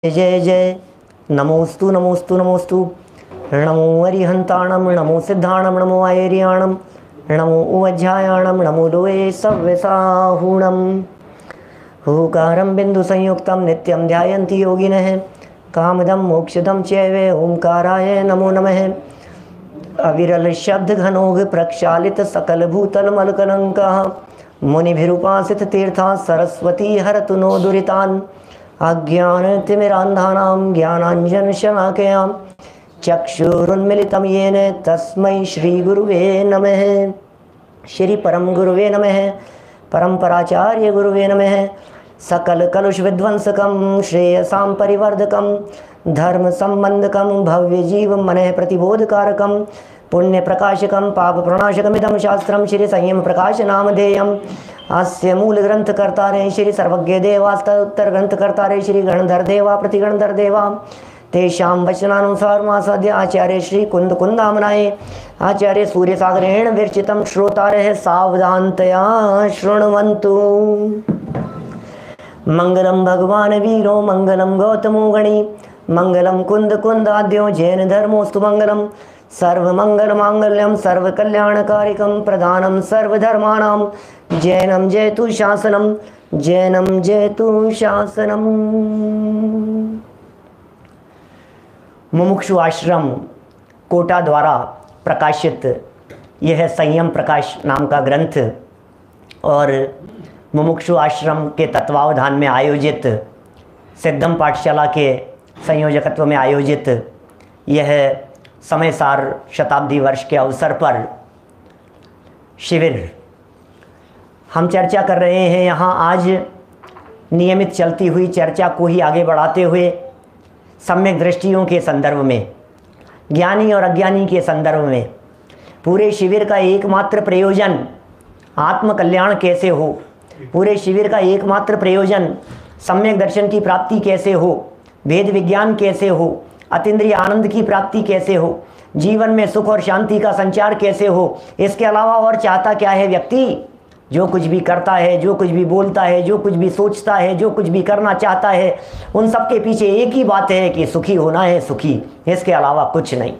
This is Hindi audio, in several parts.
जय जय नमोस्तु नमोस्तु नमोस्तु। नमो अरिहंताणम, नमो सिद्धाणम, नमो आयर्याणम, नमो उवज्झायाणम, नमो लोये सव्यसाहूणम। हुकारं बिंदु संयुक्तं नित्यं ध्यायन्ति योगिनः। कामदं मोक्षदं चैव ओंकाराय नमो नमः। अविरल शब्द घनोघ प्रक्षालित सकल भूतल मलकलंकः। मुनिभिरुपासित तीर्था सरस्वती हरतु नो दुरितान्। अज्ञानतिमिरान्धानां ज्ञानाञ्जनशलाकयां चक्षुरुन्मिलितं येन तस्मै श्रीगुरुवे नमः। श्री परम गुरुवे नमः। परम्पराचार्य गुरुवे नमः। सकल कलुष विध्वंसकं श्रेयसां परिवर्धकं धर्म संबंधकं भव्य जीव मनः प्रतिबोधकारकं पुण्य प्रकाशकं पाप प्रणाशकमिदं शास्त्रं श्री संयम प्रकाश नामधेयम्। अस्य मूल ग्रंथकर्तारे श्री सर्वज्ञ देवास्त उत्तर ग्रंथकर्तारे श्री गणधर देवा प्रतिगणधर देवा तेषां वचनानुसार मासाद्य आचार्य श्री कुंद कुंदामनाय आचार्य सूर्य सागरेण विरचितं श्रोतारः सावधानतया शृण्वन्तु। मंगलम भगवान वीरो मंगलम गौतमो गणी मंगलम कुंद कुंदाद्यो जैन धर्मोस्तु मंगलम। सर्वमंगल मांगल्यम सर्वकल्याणकारिकं प्रधानम सर्वधर्माणां जैनम जयतु शासनम जैनम जयतु शासनम। मुमुक्षु आश्रम कोटा द्वारा प्रकाशित यह संयम प्रकाश नाम का ग्रंथ और मुमुक्षु आश्रम के तत्वावधान में आयोजित सिद्धम पाठशाला के संयोजकत्व में आयोजित यह समय सार शताब्दी वर्ष के अवसर पर शिविर हम चर्चा कर रहे हैं। यहाँ आज नियमित चलती हुई चर्चा को ही आगे बढ़ाते हुए सम्यक दृष्टियों के संदर्भ में, ज्ञानी और अज्ञानी के संदर्भ में, पूरे शिविर का एकमात्र प्रयोजन आत्म कल्याण कैसे हो, पूरे शिविर का एकमात्र प्रयोजन सम्यक दर्शन की प्राप्ति कैसे हो, वेद विज्ञान कैसे हो, अतीन्द्रिय आनंद की प्राप्ति कैसे हो, जीवन में सुख और शांति का संचार कैसे हो, इसके अलावा और चाहता क्या है व्यक्ति? जो कुछ भी करता है, जो कुछ भी बोलता है, जो कुछ भी सोचता है, जो कुछ भी करना चाहता है, उन सब के पीछे एक ही बात है कि सुखी होना है, सुखी, इसके अलावा कुछ नहीं।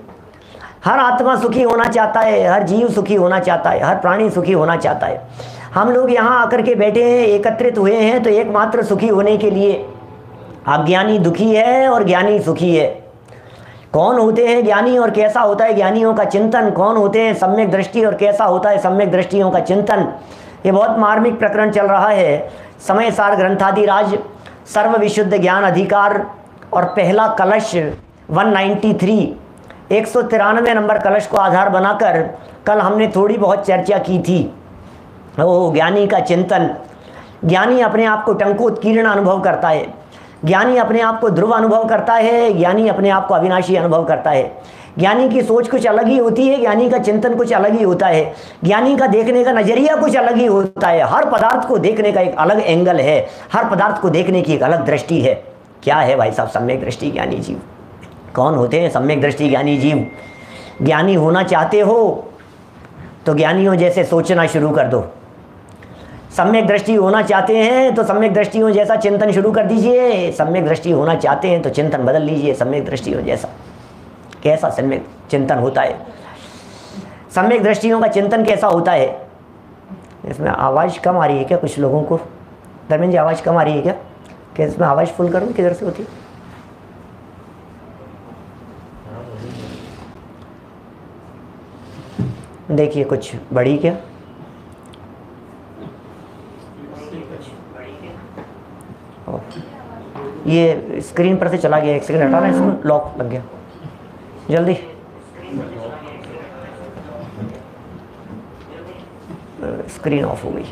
हर आत्मा सुखी होना चाहता है, हर जीव सुखी होना चाहता है, हर प्राणी सुखी होना चाहता है। हम लोग यहाँ आकर के बैठे हैं, एकत्रित हुए हैं तो एकमात्र सुखी होने के लिए। अज्ञानी दुखी है और ज्ञानी सुखी है। कौन होते हैं ज्ञानी और कैसा होता है ज्ञानियों का चिंतन, कौन होते हैं सम्यक दृष्टि और कैसा होता है सम्यक दृष्टियों का चिंतन, ये बहुत मार्मिक प्रकरण चल रहा है। समय सार ग्रंथादिराज सर्व विशुद्ध ज्ञान अधिकार और पहला कलश 193 193 नंबर कलश को आधार बनाकर कल हमने थोड़ी बहुत चर्चा की थी। ओ ज्ञानी का चिंतन, ज्ञानी अपने आप को टंकोत्कीर्ण अनुभव करता है, ज्ञानी अपने आप को ध्रुव अनुभव करता है, ज्ञानी अपने आप को अविनाशी अनुभव करता है। ज्ञानी की सोच कुछ अलग ही होती है, ज्ञानी का चिंतन कुछ अलग ही होता है, ज्ञानी का देखने का नजरिया कुछ अलग ही होता है। हर पदार्थ को देखने का एक अलग एंगल है, हर पदार्थ को देखने की एक अलग दृष्टि है। क्या है भाई साहब सम्यक दृष्टि ज्ञानी जीव? कौन होते हैं सम्यक दृष्टि ज्ञानी जीव? ज्ञानी होना चाहते हो तो ज्ञानियों जैसे सोचना शुरू कर दो। सम्यक दृष्टि होना चाहते हैं तो सम्यक दृष्टियों जैसा चिंतन शुरू कर दीजिए। सम्यक दृष्टि होना चाहते हैं तो चिंतन बदल लीजिए सम्यक दृष्टियों जैसा। कैसा सम्यक चिंतन होता है? सम्यक दृष्टियों का चिंतन कैसा होता है? इसमें आवाज़ कम आ रही है क्या कुछ लोगों को? धर्मेंद्र जी आवाज़ कम आ रही है क्या? क्या इसमें आवाज़ फुल करूँ? किधर से होती है? देखिए कुछ बड़ी क्या? ये स्क्रीन पर से चला गया, एक सेकंड हटाना, इसमें लॉक लग गया, जल्दी स्क्रीन ऑफ हो गई।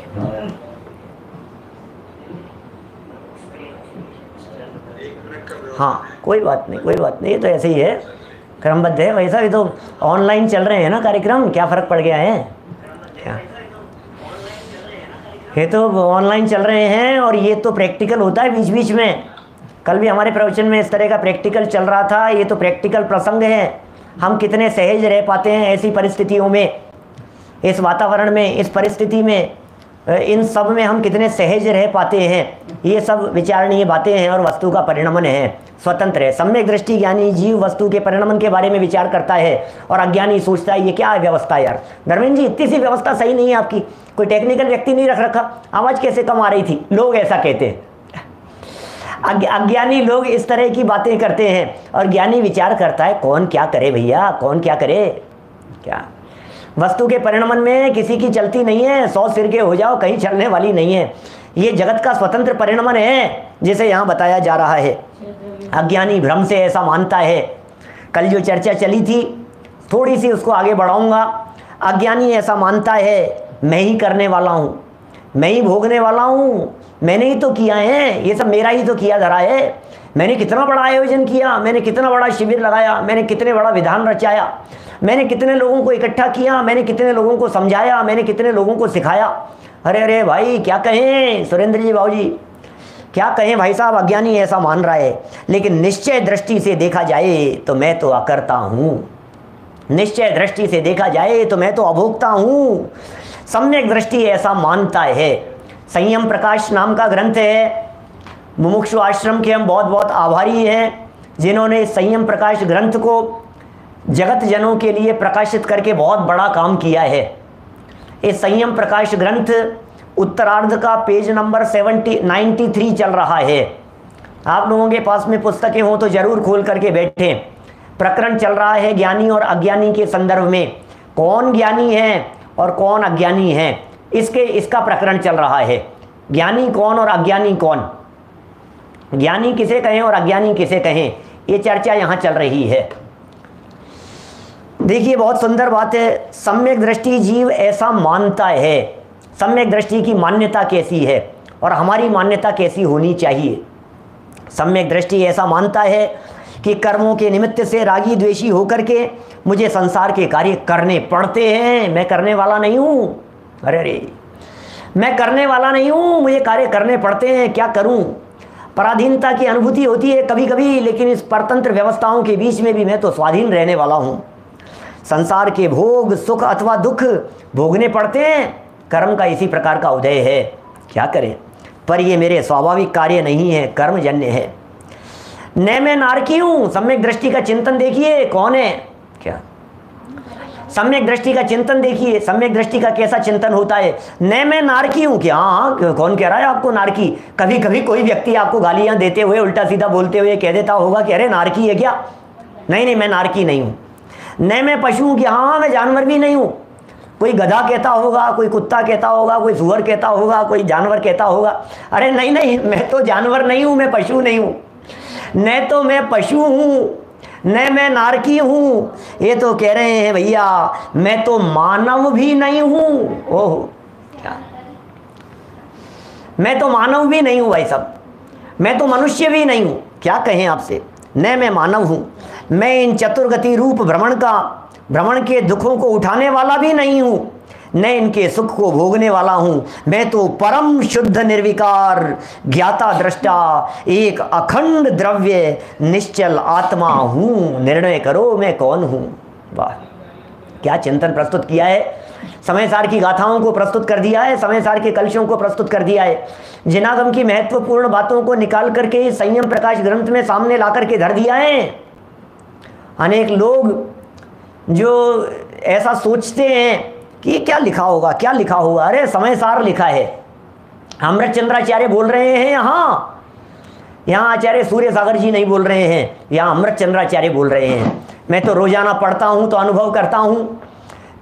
हाँ कोई बात नहीं, कोई बात नहीं, ये तो ऐसे ही है, क्रमबद्ध है। वैसा भी तो ऑनलाइन चल रहे हैं ना कार्यक्रम, क्या फ़र्क पड़ गया है? क्या ये तो ऑनलाइन चल रहे हैं और ये तो प्रैक्टिकल होता है बीच बीच में। कल भी हमारे प्रवचन में इस तरह का प्रैक्टिकल चल रहा था। ये तो प्रैक्टिकल प्रसंग है। हम कितने सहज रह पाते हैं ऐसी परिस्थितियों में, इस वातावरण में, इस परिस्थिति में। इन सब में हम कितने सहज रह पाते हैं, ये सब विचारणीय बातें हैं और वस्तु का परिणमन है, स्वतंत्र है। सम्यक दृष्टि ज्ञानी जीव वस्तु के परिणमन के बारे में विचार करता है और अज्ञानी सोचता है ये क्या है व्यवस्था यार, धर्मेंद्र जी इतनी सी व्यवस्था सही नहीं है आपकी, कोई टेक्निकल व्यक्ति नहीं रख रखा, आवाज़ कैसे कम आ रही थी, लोग ऐसा कहते हैं। अज्ञानी लोग इस तरह की बातें करते हैं और ज्ञानी विचार करता है कौन क्या करे भैया, कौन क्या करे, क्या वस्तु के परिणमन में किसी की चलती नहीं है, 100 सिर के हो जाओ कहीं चलने वाली नहीं है, ये जगत का स्वतंत्र परिणमन है जिसे यहाँ बताया जा रहा है। अज्ञानी भ्रम से ऐसा मानता है। कल जो चर्चा चली थी थोड़ी सी उसको आगे बढ़ाऊंगा। अज्ञानी ऐसा मानता है मैं ही करने वाला हूँ, मैं ही भोगने वाला हूँ, मैंने ही तो किया है, ये सब मेरा ही तो किया धरा है, मैंने कितना बड़ा आयोजन किया, मैंने कितना बड़ा शिविर लगाया, मैंने कितने बड़ा विधान रचाया, मैंने कितने लोगों को इकट्ठा किया, मैंने कितने लोगों को समझाया, मैंने कितने लोगों को सिखाया। अरे अरे भाई क्या कहें सुरेंद्र जी बाबू जी, क्या कहें भाई साहब, अज्ञानी ऐसा मान रहा है। लेकिन निश्चय दृष्टि से देखा जाए तो मैं तो अकर्ता हूँ, निश्चय दृष्टि से देखा जाए तो मैं तो अभोक्ता हूँ। सम्यक दृष्टि ऐसा मानता है। संयम प्रकाश नाम का ग्रंथ है, मुमुक्षु आश्रम के हम बहुत बहुत आभारी हैं जिन्होंने संयम प्रकाश ग्रंथ को जगत जनों के लिए प्रकाशित करके बहुत बड़ा काम किया है। इस संयम प्रकाश ग्रंथ उत्तरार्ध का पेज नंबर 93 चल रहा है। आप लोगों के पास में पुस्तकें हों तो जरूर खोल करके बैठें। प्रकरण चल रहा है ज्ञानी और अज्ञानी के संदर्भ में, कौन ज्ञानी है और कौन अज्ञानी है, इसका प्रकरण चल रहा है। ज्ञानी कौन और अज्ञानी कौन, ज्ञानी किसे कहें और अज्ञानी किसे कहें, ये चर्चा यहाँ चल रही है। देखिए बहुत सुंदर बात है। सम्यक दृष्टि जीव ऐसा मानता है। सम्यक दृष्टि की मान्यता कैसी है और हमारी मान्यता कैसी होनी चाहिए। सम्यक दृष्टि ऐसा मानता है कि कर्मों के निमित्त से रागी द्वेषी होकर के मुझे संसार के कार्य करने पड़ते हैं, मैं करने वाला नहीं हूँ, अरे अरे मैं करने वाला नहीं हूँ, मुझे कार्य करने पड़ते हैं, क्या करूँ। पराधीनता की अनुभूति होती है कभी कभी, लेकिन इस परतंत्र व्यवस्थाओं के बीच में भी मैं तो स्वाधीन रहने वाला हूँ। संसार के भोग सुख अथवा दुख भोगने पड़ते हैं, कर्म का इसी प्रकार का उदय है, क्या करें। पर ये मेरे स्वाभाविक कार्य नहीं है, कर्मजन्य है। न मैं नारकी हूँ। सम्यक दृष्टि का चिंतन देखिए कौन है, क्या सम्यक दृष्टि का चिंतन देखिए, सम्यक दृष्टि का कैसा चिंतन होता है। न मैं नारकी हूँ, क्या हाँ कौन कह रहा है आपको नारकी। कभी कभी कोई व्यक्ति आपको गालियाँ देते हुए उल्टा सीधा बोलते हुए कह देता होगा कि अरे नारकी है क्या, नहीं नहीं मैं नारकी नहीं हूँ। न मैं पशु हूँ, कि हाँ मैं जानवर भी नहीं हूँ। कोई गधा कहता होगा, कोई कुत्ता कहता होगा, कोई सुअर कहता होगा, कोई जानवर कहता होगा, अरे नहीं नहीं मैं तो जानवर नहीं हूँ, मैं पशु नहीं हूँ। न तो मैं पशु हूँ न मैं नारकी हूँ, ये तो कह रहे हैं भैया मैं तो मानव भी नहीं हूँ। ओह क्या, मैं तो मानव भी नहीं हूँ भाई साहब, मैं तो मनुष्य भी नहीं हूँ, क्या कहें आपसे। न मैं मानव हूँ, मैं इन चतुर्गति रूप भ्रमण के दुखों को उठाने वाला भी नहीं हूँ, न इनके सुख को भोगने वाला हूँ। मैं तो परम शुद्ध निर्विकार ज्ञाता दृष्टा एक अखंड द्रव्य निश्चल आत्मा हूँ। निर्णय करो मैं कौन हूँ। वाह क्या चिंतन प्रस्तुत किया है। समय सार की गाथाओं को प्रस्तुत कर दिया है, समय सार के कलशों को प्रस्तुत कर दिया है, जिनागम की महत्वपूर्ण बातों को निकाल करके संयम प्रकाश ग्रंथ में सामने ला करके धर दिया है। अनेक लोग जो ऐसा सोचते हैं कि क्या लिखा होगा क्या लिखा होगा, अरे समय सार लिखा है। अमृत चंद्राचार्य बोल रहे हैं, यहाँ आचार्य सूर्य सागर जी नहीं बोल रहे हैं, यहाँ अमृत चंद्राचार्य बोल रहे हैं। मैं तो रोजाना पढ़ता हूँ तो अनुभव करता हूँ।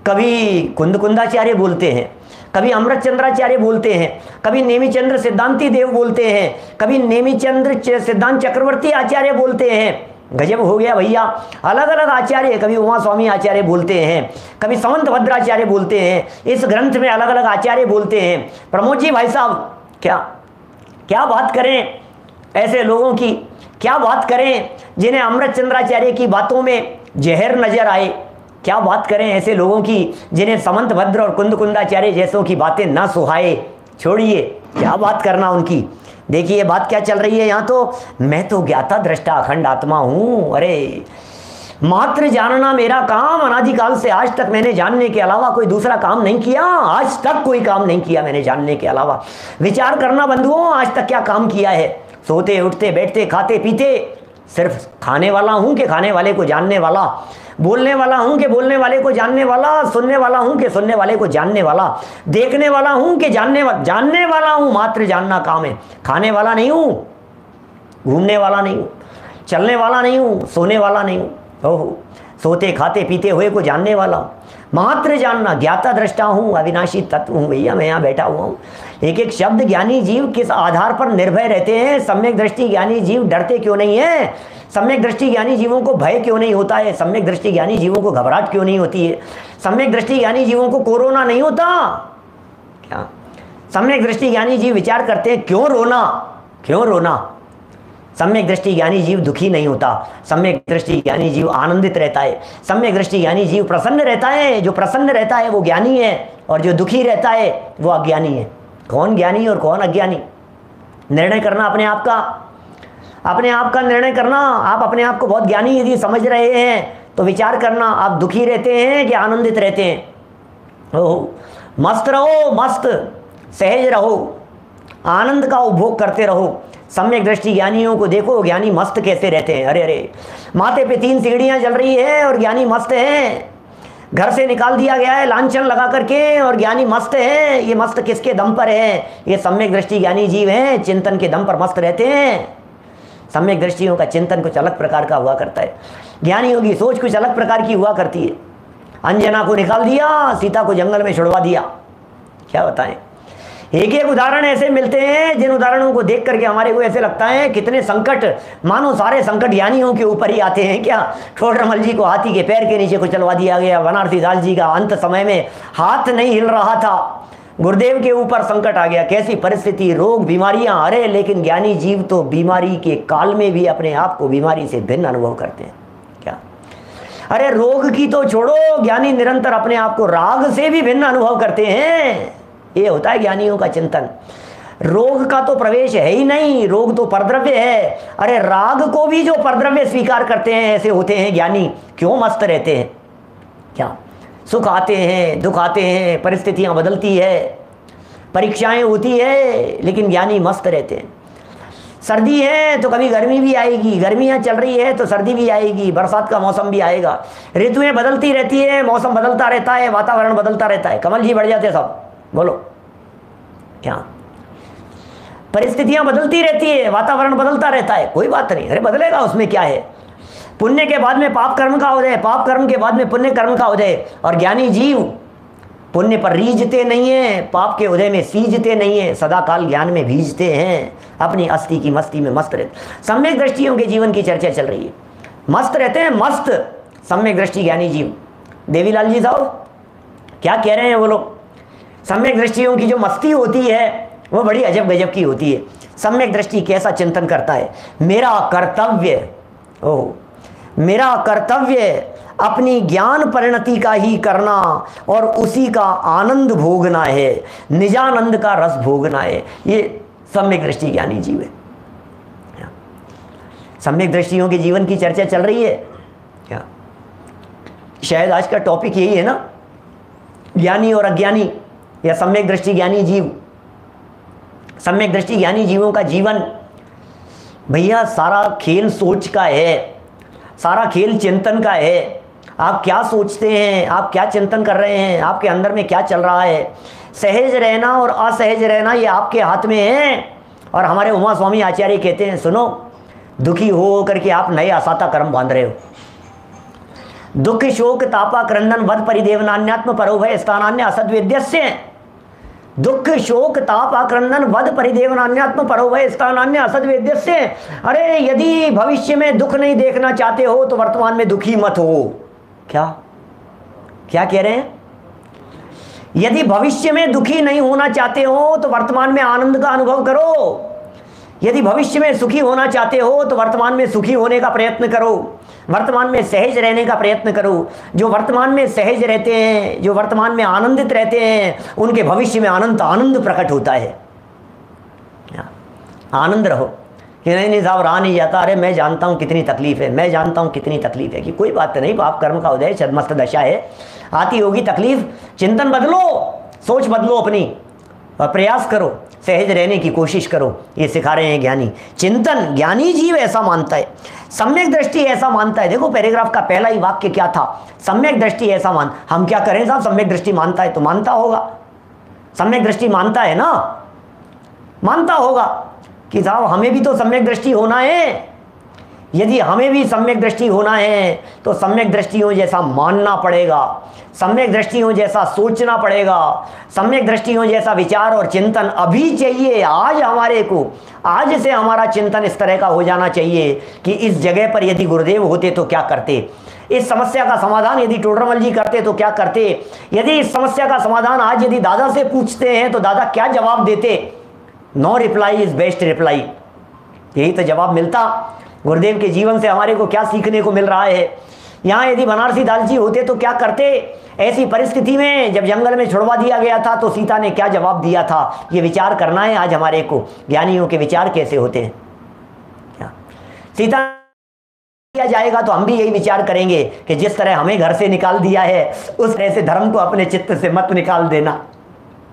कभी कुंदाचार्य बोलते हैं, कभी अमृत चंद्राचार्य बोलते हैं, कभी नेमिचंद्र सिद्धांती देव बोलते हैं, कभी नेमिचंद्र सिद्धांत चक्रवर्ती आचार्य बोलते हैं। गजब हो गया भैया, अलग अलग आचार्य, कभी उमा स्वामी आचार्य बोलते हैं, कभी समंत भद्राचार्य बोलते हैं। इस ग्रंथ में अलग अलग आचार्य बोलते हैं। प्रमोद जी भाई साहब क्या बात करें ऐसे लोगों की, क्या बात करें जिन्हें अमृत चंद्राचार्य की बातों में जहर नजर आए। क्या बात करें ऐसे लोगों की जिन्हें समंत भद्र और कुंदाचार्य जैसों की बातें ना सुहाए। छोड़िए, क्या बात करना उनकी। देखिए बात क्या चल रही है यहाँ, तो मैं तो ज्ञाता दृष्टा अखंड आत्मा हूँ। अरे मात्र जानना मेरा काम, अनादिकाल से आज तक मैंने जानने के अलावा कोई दूसरा काम नहीं किया, आज तक कोई काम नहीं किया मैंने जानने के अलावा। विचार करना बंधुओं, आज तक क्या काम किया है? सोते उठते बैठते खाते पीते सिर्फ खाने वाला हूं कि खाने वाले को जानने वाला, बोलने वाला हूं कि बोलने वाले को जानने वाला, सुनने वाला हूं कि सुनने वाले को जानने वाला, देखने वाला हूं कि जानने वाला हूं। मात्र जानना काम है। खाने वाला नहीं हूं, घूमने वाला नहीं हूं, चलने वाला नहीं हूं, सोने वाला नहीं हूं। ओहो, सोते खाते पीते हुए को जानने वाला हूं। मात्र जानना, ज्ञाता दृष्टा हूं, अविनाशी तत्व हूं। भैया मैं यहाँ बैठा हुआ हूं। एक एक शब्द ज्ञानी जीव किस आधार पर निर्भय रहते हैं? सम्यक दृष्टि ज्ञानी जीव डरते क्यों नहीं है? सम्यक दृष्टि ज्ञानी जीवों को भय क्यों नहीं होता है? सम्यक दृष्टि ज्ञानी जीवों को घबराहट क्यों नहीं होती है? सम्यक दृष्टि ज्ञानी जीवों को कोरोना नहीं होता क्या? सम्यक दृष्टि ज्ञानी जीव विचार करते हैं क्यों रोना, क्यों रोना? सम्यक दृष्टि ज्ञानी जीव दुखी नहीं होता, सम्यक दृष्टि ज्ञानी जीव आनंदित रहता है, सम्यक दृष्टि ज्ञानी जीव प्रसन्न रहता है। जो प्रसन्न रहता है वो ज्ञानी है, और जो दुखी रहता है वो अज्ञानी है। कौन ज्ञानी और कौन अज्ञानी? निर्णय करना अपने आप का, अपने आप का निर्णय करना। आप अपने आप को बहुत ज्ञानी यदि समझ रहे हैं तो विचार करना, आप दुखी रहते हैं कि आनंदित रहते हैं? ओह, मस्त रहो, मस्त सहज रहो, आनंद का उपभोग करते रहो। सम्यक दृष्टि ज्ञानियों को देखो, ज्ञानी मस्त कैसे रहते हैं। अरे अरे, माथे पे 3 सीढ़ियां चल रही है और ज्ञानी मस्त है। घर से निकाल दिया गया है लांछन लगा करके और ज्ञानी मस्त है। ये मस्त किसके दम पर है? ये सम्यक दृष्टि ज्ञानी जीव हैं, चिंतन के दम पर मस्त रहते हैं। सम्यक दृष्टियों का चिंतन कुछ अलग प्रकार का हुआ करता है, ज्ञानियों की सोच कुछ अलग प्रकार की हुआ करती है। अंजना को निकाल दिया, सीता को जंगल में छुड़वा दिया। क्या बताएं? एक एक उदाहरण ऐसे मिलते हैं जिन उदाहरणों को देख करके हमारे को ऐसे लगता है कितने संकट, मानो सारे संकट ज्ञानियों के ऊपर ही आते हैं क्या? ठोडरमल जी को हाथी के पैर के नीचे को चलवा दिया गया, बनारसी दास जी का अंत समय में हाथ नहीं हिल रहा था, गुरुदेव के ऊपर संकट आ गया। कैसी परिस्थिति, रोग बीमारियां। अरे लेकिन ज्ञानी जीव तो बीमारी के काल में भी अपने आप को बीमारी से भिन्न अनुभव करते हैं। क्या? अरे रोग की तो छोड़ो, ज्ञानी निरंतर अपने आप को राग से भी भिन्न अनुभव करते हैं। ये होता है ज्ञानियों का चिंतन। रोग का तो प्रवेश है ही नहीं, रोग तो परद्रव्य है। अरे राग को भी जो परद्रव्य स्वीकार करते हैं ऐसे होते हैं ज्ञानी। क्यों मस्त रहते हैं? क्या? सुख आते हैं, दुख आते हैं, परिस्थितियां बदलती है, परीक्षाएं होती है, लेकिन ज्ञानी मस्त रहते हैं। सर्दी है तो कभी गर्मी भी आएगी, गर्मियां चल रही है तो सर्दी भी आएगी, बरसात का मौसम भी आएगा, ऋतुएं बदलती रहती है, मौसम बदलता रहता है, वातावरण बदलता रहता है। कमल जी बढ़ जाते सब, बोलो क्या? परिस्थितियां बदलती रहती है, वातावरण बदलता रहता है, कोई बात नहीं, अरे बदलेगा, उसमें क्या है? पुण्य के बाद में पाप कर्म का उदय, पाप कर्म के बाद में पुण्य कर्म का उदय। और ज्ञानी जीव पुण्य पर रीझते नहीं है, पाप के उदय में सींचते नहीं है, सदा काल ज्ञान में भीजते हैं, अपनी अस्थि की मस्ती में मस्त रहते। सम्यक दृष्टियों के जीवन की चर्चा चल रही है, मस्त रहते हैं, मस्त सम्यक दृष्टि ज्ञानी जीव। देवीलाल जी साहब क्या कह रहे हैं वो लोग? सम्यक दृष्टियों की जो मस्ती होती है वो बड़ी अजब गजब की होती है। सम्यक दृष्टि कैसा चिंतन करता है? मेरा कर्तव्य, ओह मेरा कर्तव्य अपनी ज्ञान परिणति का ही करना और उसी का आनंद भोगना है, निजानंद का रस भोगना है। ये सम्यक दृष्टि ज्ञानी जीव है। सम्यक दृष्टियों के जीवन की चर्चा चल रही है क्या? शायद आज का टॉपिक यही है ना, ज्ञानी और अज्ञानी या सम्यक दृष्टि ज्ञानी जीव। सम्यक दृष्टि ज्ञानी जीवों का जीवन भैया सारा खेल सोच का है, सारा खेल चिंतन का है। आप क्या सोचते हैं, आप क्या चिंतन कर रहे हैं, आपके अंदर में क्या चल रहा है? सहज रहना और असहज रहना ये आपके हाथ में है। और हमारे उमा स्वामी आचार्य कहते हैं, सुनो, दुखी हो करके आप नए असाता कर्म बांध रहे हो। दुख शोक तापा क्रंदन वध परिदेवनान्यात्म परोभय स्थानान्य असद्वेद्यस्य। दुख शोक ताप आक्रंदन वध परिदेवनान्यात्म परोभय स्थानान्य असद्वेद्यस्य। अरे यदि भविष्य में दुख नहीं देखना चाहते हो तो वर्तमान में दुखी मत हो। क्या क्या कह रहे हैं? यदि भविष्य में दुखी नहीं होना चाहते हो तो वर्तमान में आनंद का अनुभव करो। यदि भविष्य में सुखी होना चाहते हो तो वर्तमान में सुखी होने का प्रयत्न करो, वर्तमान में सहज रहने का प्रयत्न करो। जो वर्तमान में सहज रहते हैं, जो वर्तमान में आनंदित रहते हैं, उनके भविष्य में आनंद प्रकट होता है। आनंद रहो, कि नहीं नहीं साहब रहा नहीं जाता, अरे मैं जानता हूँ कितनी तकलीफ है, मैं जानता हूँ कितनी तकलीफ है, कि कोई बात नहीं, पाप कर्म का उदय छदमस्त दशा है, आती होगी तकलीफ, चिंतन बदलो, सोच बदलो अपनी, और प्रयास करो, सहज रहने की कोशिश करो, ये सिखा रहे हैं ज्ञानी। चिंतन ज्ञानी जीव ऐसा मानता है, सम्यक दृष्टि ऐसा मानता है। देखो पैराग्राफ का पहला ही वाक्य क्या था, सम्यक दृष्टि ऐसा मान। हम क्या करें साहब, सम्यक दृष्टि मानता है तो मानता होगा, सम्यक दृष्टि मानता है ना, मानता होगा कि साहब हमें भी तो सम्यक दृष्टि होना है। यदि हमें भी सम्यक दृष्टि होना है तो सम्यक दृष्टियों जैसा मानना पड़ेगा, सम्यक दृष्टियों जैसा सोचना पड़ेगा, सम्यक दृष्टियों जैसा विचार और चिंतन अभी चाहिए। आज हमारे को, आज से हमारा चिंतन इस तरह का हो जाना चाहिए कि इस जगह पर यदि गुरुदेव होते तो क्या करते, इस समस्या का समाधान यदि टोडरमल जी करते तो क्या करते, यदि इस समस्या का समाधान आज यदि दादा से पूछते हैं तो दादा क्या जवाब देते। No reply is best reply, यही तो जवाब मिलता। गुरुदेव के जीवन से हमारे को क्या सीखने को मिल रहा है। यहाँ यदि बनारसी दालची होते तो क्या करते, ऐसी परिस्थिति में जब जंगल में छुड़वा दिया गया था तो सीता ने क्या जवाब दिया था, ये विचार करना है आज हमारे को। ज्ञानियों के विचार कैसे होते हैं, क्या सीता किया जाएगा तो हम भी यही विचार करेंगे कि जिस तरह हमें घर से निकाल दिया है उस तरह से धर्म को अपने चित्त से मत निकाल देना।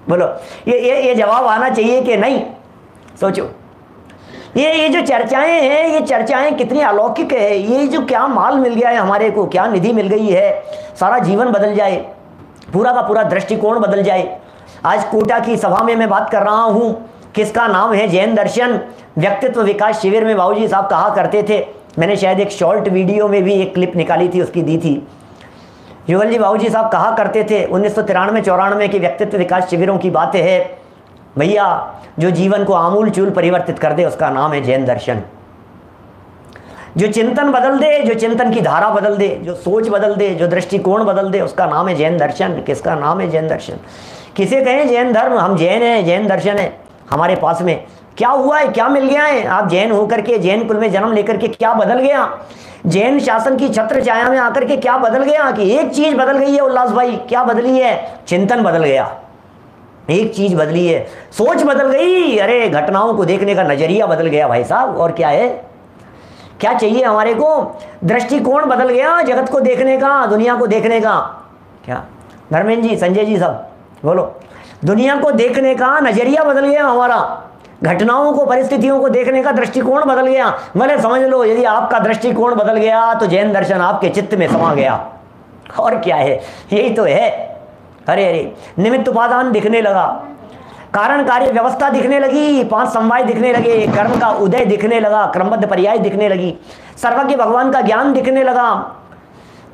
बोलो ये जवाब आना चाहिए कि नहीं, सोचो। ये जो चर्चाएं हैं, ये चर्चाएं कितनी अलौकिक है। ये जो क्या माल मिल गया है हमारे को, क्या निधि मिल गई है, सारा जीवन बदल जाए, पूरा का पूरा दृष्टिकोण बदल जाए। आज कोटा की सभा में मैं बात कर रहा हूँ, किसका नाम है जैन दर्शन व्यक्तित्व विकास शिविर में बाबूजी साहब कहा करते थे। मैंने शायद एक शॉर्ट वीडियो में भी एक क्लिप निकाली थी, उसकी दी थी। युगल जी बाबूजी साहब कहा करते थे 1993-94 के व्यक्तित्व विकास शिविरों की बातें है, भैया जो जीवन को आमूल चूल परिवर्तित कर दे उसका नाम है जैन दर्शन। जो चिंतन बदल दे, जो चिंतन की धारा बदल दे, जो सोच बदल दे, जो दृष्टिकोण बदल दे, उसका नाम है जैन दर्शन। किसका नाम है जैन दर्शन। किसे कहें जैन धर्म, हम जैन हैं, जैन दर्शन है हमारे पास में। क्या हुआ है, क्या मिल गया है, आप जैन होकर के, जैन कुल में जन्म लेकर के क्या बदल गया, जैन शासन की छत्र छाया में आकर के क्या बदल गया। कि एक चीज बदल गई है उल्लास भाई, क्या बदली है, चिंतन बदल गया, एक चीज बदली है, सोच बदल गई। अरे घटनाओं को देखने का नजरिया बदल गया भाई साहब। और क्या है, क्या चाहिए हमारे को, दृष्टिकोण बदल गया जगत को देखने का, दुनिया को देखने का। क्या धर्मेंद्र जी, संजय जी सब बोलो, दुनिया को देखने का नजरिया बदल गया हमारा, घटनाओं को, परिस्थितियों को देखने का दृष्टिकोण बदल गया। भले समझ लो यदि आपका दृष्टिकोण बदल गया तो जैन दर्शन आपके चित्त में समा गया। और क्या है, यही तो है। अरे अरे निमित्त उपादान दिखने लगा, कारण कार्य व्यवस्था दिखने लगी, 5 समवाय दिखने लगे, कर्म का उदय दिखने लगा, क्रमबद्ध पर्याय दिखने लगी, सर्वज्ञ भगवान का ज्ञान दिखने लगा,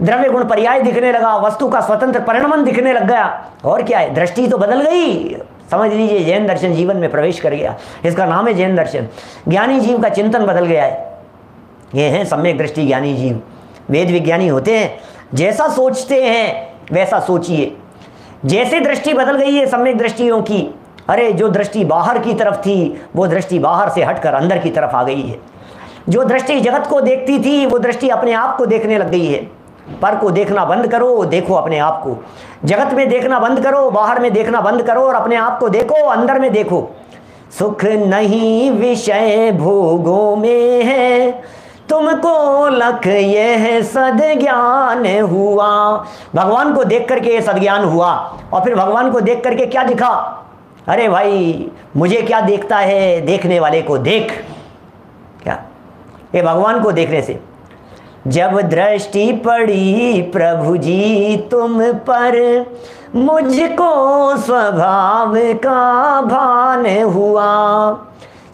द्रव्य गुण पर्याय दिखने लगा, वस्तु का स्वतंत्र परिणमन दिखने लग गया। और क्या है, दृष्टि तो बदल गई। समझ लीजिए जैन दर्शन जीवन में प्रवेश कर गया, इसका नाम है जैन दर्शन। ज्ञानी जीव का चिंतन बदल गया है। ये हैं सम्यक दृष्टि ज्ञानी जीव। वेद विज्ञानी होते हैं, जैसा सोचते हैं वैसा सोचिए। जैसे दृष्टि बदल गई है सम्यक दृष्टियों की, अरे जो दृष्टि बाहर की तरफ थी वो दृष्टि बाहर से हटकर अंदर की तरफ आ गई है। जो दृष्टि जगत को देखती थी वो दृष्टि अपने आप को देखने लग गई है। पर को देखना बंद करो, देखो अपने आप को। जगत में देखना बंद करो, बाहर में देखना बंद करो और अपने आप को देखो, अंदर में देखो। सुख नहीं विषय भोगों में है, तुमको लख यह सद्ज्ञान हुआ। भगवान को देख करके ये सद्ज्ञान हुआ। और फिर भगवान को देख करके क्या दिखा, अरे भाई मुझे क्या देखता है, देखने वाले को देख। क्या ये भगवान को देखने से जब दृष्टि पड़ी प्रभु जी तुम पर, मुझको स्वभाव का भान हुआ।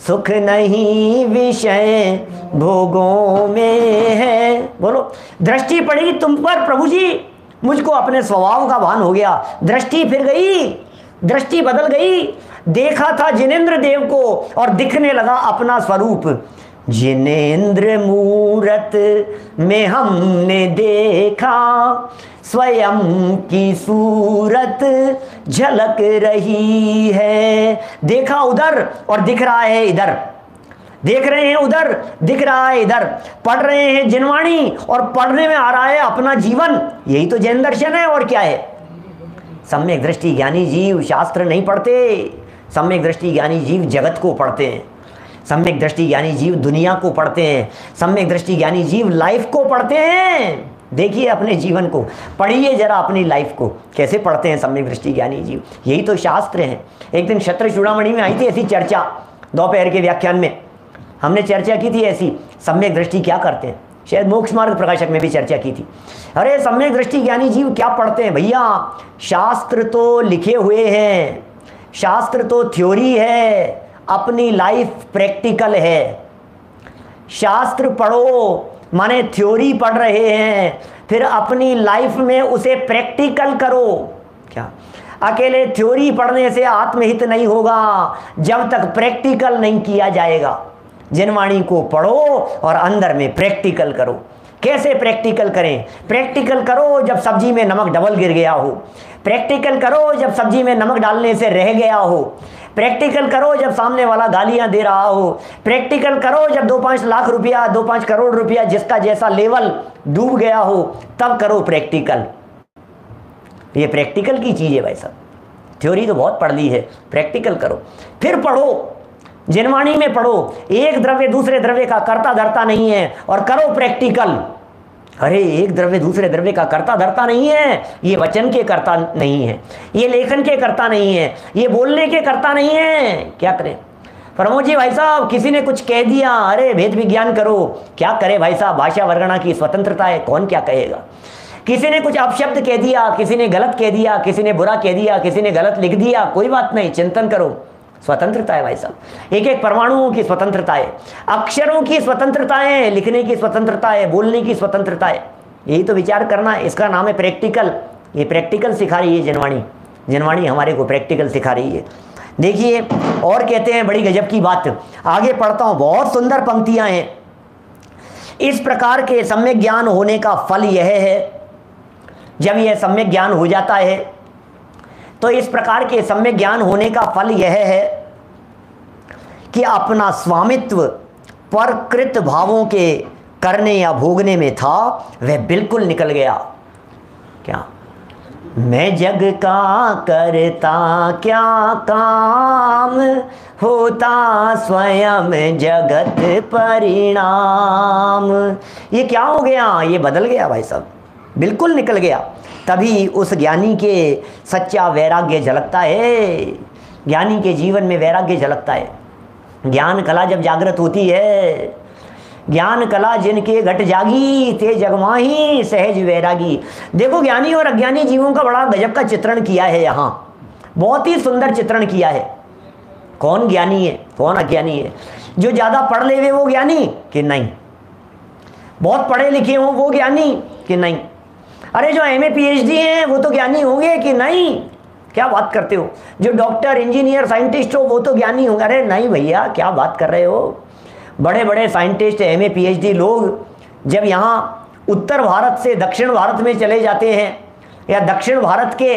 सुख नहीं विषय भोगों में है, बोलो, दृष्टि पड़ी तुम पर प्रभु जी, मुझको अपने स्वभाव का भान हो गया। दृष्टि फिर गई, दृष्टि बदल गई। देखा था जिनेंद्र देव को और दिखने लगा अपना स्वरूप। जिनेंद्र मूरत में हमने देखा, स्वयं की सूरत झलक रही है। देखा उधर और दिख रहा है इधर, देख रहे हैं उधर, दिख रहा है इधर। पढ़ रहे हैं जिनवाणी और पढ़ने में आ रहा है अपना जीवन। यही तो जैन दर्शन है। और क्या है, सम्यक दृष्टि ज्ञानी जीव शास्त्र नहीं पढ़ते, सम्यक दृष्टि ज्ञानी जीव जगत को पढ़ते हैं। सम्यक दृष्टि ज्ञानी जीव दुनिया को पढ़ते हैं, सम्यक दृष्टि ज्ञानी जीव लाइफ को पढ़ते हैं। देखिए अपने जीवन को, पढ़िए जरा अपनी लाइफ को, कैसे पढ़ते हैं सम्यक दृष्टि ज्ञानी जीव। यही तो शास्त्र हैं। एक दिन क्षत्र चूड़ामणि में आई थी ऐसी चर्चा, दोपहर के व्याख्यान में हमने चर्चा की थी ऐसी, सम्यक दृष्टि क्या करते हैं। शायद मोक्ष मार्ग प्रकाशक में भी चर्चा की थी। अरे सम्यक दृष्टि ज्ञानी जीव क्या पढ़ते हैं भैया, शास्त्र तो लिखे हुए हैं, शास्त्र तो थ्योरी है, अपनी लाइफ प्रैक्टिकल है। शास्त्र पढ़ो माने थ्योरी पढ़ रहे हैं, फिर अपनी लाइफ में उसे प्रैक्टिकल करो। क्या अकेले थ्योरी पढ़ने से आत्महित नहीं होगा जब तक प्रैक्टिकल नहीं किया जाएगा। जिनवाणी को पढ़ो और अंदर में प्रैक्टिकल करो। कैसे प्रैक्टिकल करें? प्रैक्टिकल करो जब सब्जी में नमक डबल गिर गया हो, प्रैक्टिकल करो जब सब्जी में नमक डालने से रह गया हो, प्रैक्टिकल करो जब सामने वाला गालियां दे रहा हो, प्रैक्टिकल करो जब 2-5 लाख रुपया 2-5 करोड़ रुपया जिसका जैसा लेवल डूब गया हो, तब करो प्रैक्टिकल। ये प्रैक्टिकल की चीज है भाई साहब। थ्योरी तो बहुत पढ़ ली है, प्रैक्टिकल करो। फिर पढ़ो, जिनवाणी में पढ़ो, एक द्रव्य दूसरे द्रव्य का कर्ता धर्ता नहीं है, और करो प्रैक्टिकल। अरे एक द्रव्य दूसरे द्रव्य का कर्ता धर्ता नहीं है, ये वचन के कर्ता नहीं है, ये लेखन के कर्ता नहीं है, ये बोलने के कर्ता नहीं है। क्या करें प्रमोद जी भाई साहब, किसी ने कुछ कह दिया, अरे भेद विज्ञान करो। क्या करे भाई साहब, भाषा वर्गणा की स्वतंत्रता है, कौन क्या कहेगा। किसी ने कुछ अपशब्द कह दिया, किसी ने गलत कह दिया, किसी ने बुरा कह दिया, किसी ने गलत लिख दिया, कोई बात नहीं, चिंतन करो, स्वतंत्रता है भाई साहब। एक एक परमाणुओं की स्वतंत्रता है, अक्षरों की स्वतंत्रता है, लिखने की स्वतंत्रता है, बोलने की स्वतंत्रता है। यही तो विचार करना है, इसका नाम है प्रैक्टिकल। ये प्रैक्टिकल सिखा रही है जिनवाणी, जिनवाणी हमारे को प्रैक्टिकल सिखा रही है। देखिए और कहते हैं बड़ी गजब की बात, आगे पढ़ता हूं, बहुत सुंदर पंक्तियां हैं। इस प्रकार के सम्यक ज्ञान होने का फल यह है, जब यह सम्यक ज्ञान हो जाता है तो इस प्रकार के सम्यक ज्ञान होने का फल यह है कि अपना स्वामित्व परकृत भावों के करने या भोगने में था, वह बिल्कुल निकल गया। क्या मैं जग का करता क्या काम, होता स्वयं जगत परिणाम। ये क्या हो गया, ये बदल गया भाई साहब, बिल्कुल निकल गया। तभी उस ज्ञानी के सच्चा वैराग्य झलकता है, ज्ञानी के जीवन में वैराग्य झलकता है। ज्ञान कला जब जागृत होती है, ज्ञान कला जिनके घट जागी, ते जगमाही सहज वैरागी। देखो ज्ञानी और अज्ञानी जीवों का बड़ा गजब का चित्रण किया है यहाँ, बहुत ही सुंदर चित्रण किया है। कौन ज्ञानी है, कौन अज्ञानी है? जो ज़्यादा पढ़ ले वो ज्ञानी कि नहीं, बहुत पढ़े लिखे हो वो ज्ञानी कि नहीं? अरे जो MA PhD हैं वो तो ज्ञानी होंगे कि नहीं? क्या बात करते हो? जो डॉक्टर इंजीनियर साइंटिस्ट हो वो तो ज्ञानी होंगे? अरे नहीं भैया, क्या बात कर रहे हो। बड़े बड़े साइंटिस्ट MA PhD लोग जब यहाँ उत्तर भारत से दक्षिण भारत में चले जाते हैं, या दक्षिण भारत के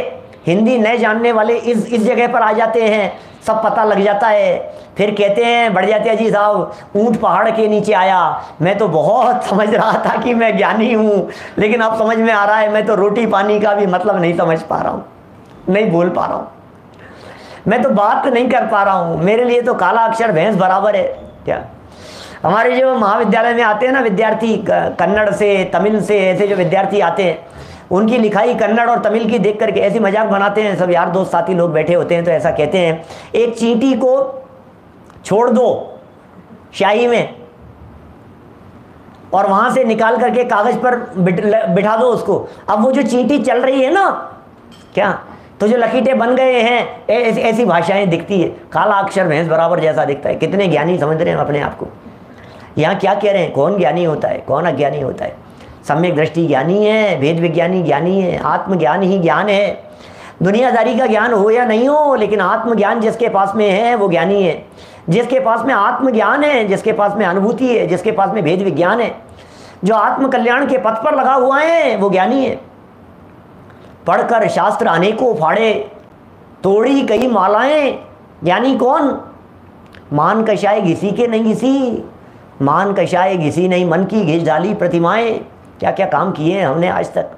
हिंदी न जानने वाले इस जगह पर आ जाते हैं, सब पता लग जाता है। फिर कहते हैं बढ़ जाते हैं, जी साहब ऊंट पहाड़ के नीचे आया, मैं तो बहुत समझ रहा था कि मैं ज्ञानी हूँ, लेकिन अब समझ में आ रहा है मैं तो रोटी पानी का भी मतलब नहीं समझ पा रहा हूँ, नहीं बोल पा रहा हूँ, मैं तो बात नहीं कर पा रहा हूँ, मेरे लिए तो काला अक्षर भैंस बराबर है। क्या हमारे जो महाविद्यालय में आते हैं ना विद्यार्थी, कन्नड़ से तमिल से ऐसे जो विद्यार्थी आते हैं, उनकी लिखाई कन्नड़ और तमिल की देख करके ऐसी मजाक बनाते हैं। सब यार दोस्त साथी लोग बैठे होते हैं तो ऐसा कहते हैं, एक चींटी को छोड़ दो स्याही में और वहां से निकाल करके कागज पर बिठा दो उसको, अब वो जो चींटी चल रही है ना, क्या तो जो लकीटे बन गए हैं, ऐसी भाषाएं दिखती है। काला अक्षर भैंस बराबर जैसा दिखता है। कितने ज्ञानी समझ रहे हैं अपने आप को। यहाँ क्या कह रहे हैं, कौन ज्ञानी होता है, कौन अज्ञानी होता है? सम्यक दृष्टि ज्ञानी है, भेद विज्ञानी ज्ञानी है, आत्मज्ञान ही ज्ञान है। दुनियादारी का ज्ञान हो या नहीं हो, लेकिन आत्मज्ञान जिसके पास में है वो ज्ञानी है। जिसके पास में आत्मज्ञान है, जिसके पास में अनुभूति है, जिसके पास में भेद विज्ञान है, जो आत्म कल्याण के पथ पर लगा हुआ है वो ज्ञानी है। पढ़कर शास्त्र अनेकों फाड़े, तोड़ी कई मालाएं, ज्ञानी कौन? मान कषाय घिसी के नहीं घिसी, मान कषाय घिसी नहीं मन की घिस डाली प्रतिमाएं। क्या क्या काम किए हैं हमने आज तक।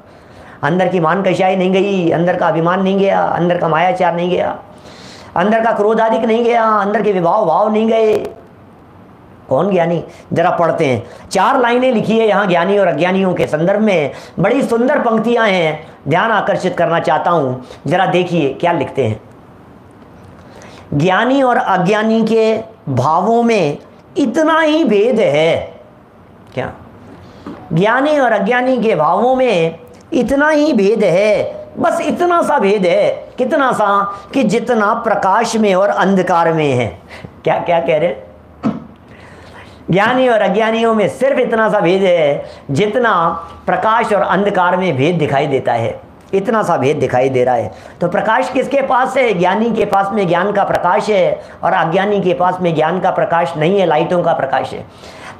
अंदर की मान कषाई नहीं गई, अंदर का अभिमान नहीं गया, अंदर का मायाचार नहीं गया, अंदर का क्रोधाधिक नहीं गया, अंदर के विभाव भाव नहीं गए। कौन ज्ञानी? जरा पढ़ते हैं। 4 लाइनें लिखी है यहाँ ज्ञानी और अज्ञानियों के संदर्भ में, बड़ी सुंदर पंक्तियां हैं, ध्यान आकर्षित करना चाहता हूं, जरा देखिए क्या लिखते हैं। ज्ञानी और अज्ञानी के भावों में इतना ही भेद है। क्या? ज्ञानी और अज्ञानी के भावों में इतना ही भेद है, बस इतना सा भेद है। कितना सा? कि जितना प्रकाश में और अंधकार में है। क्या क्या कह रहे? ज्ञानी और अज्ञानियों में सिर्फ इतना सा भेद है जितना प्रकाश और अंधकार में भेद दिखाई देता है, इतना सा भेद दिखाई दे रहा है। तो प्रकाश किसके पास है? ज्ञानी के पास में ज्ञान का प्रकाश है, और अज्ञानी के पास में ज्ञान का प्रकाश नहीं है, लाइटों का प्रकाश है।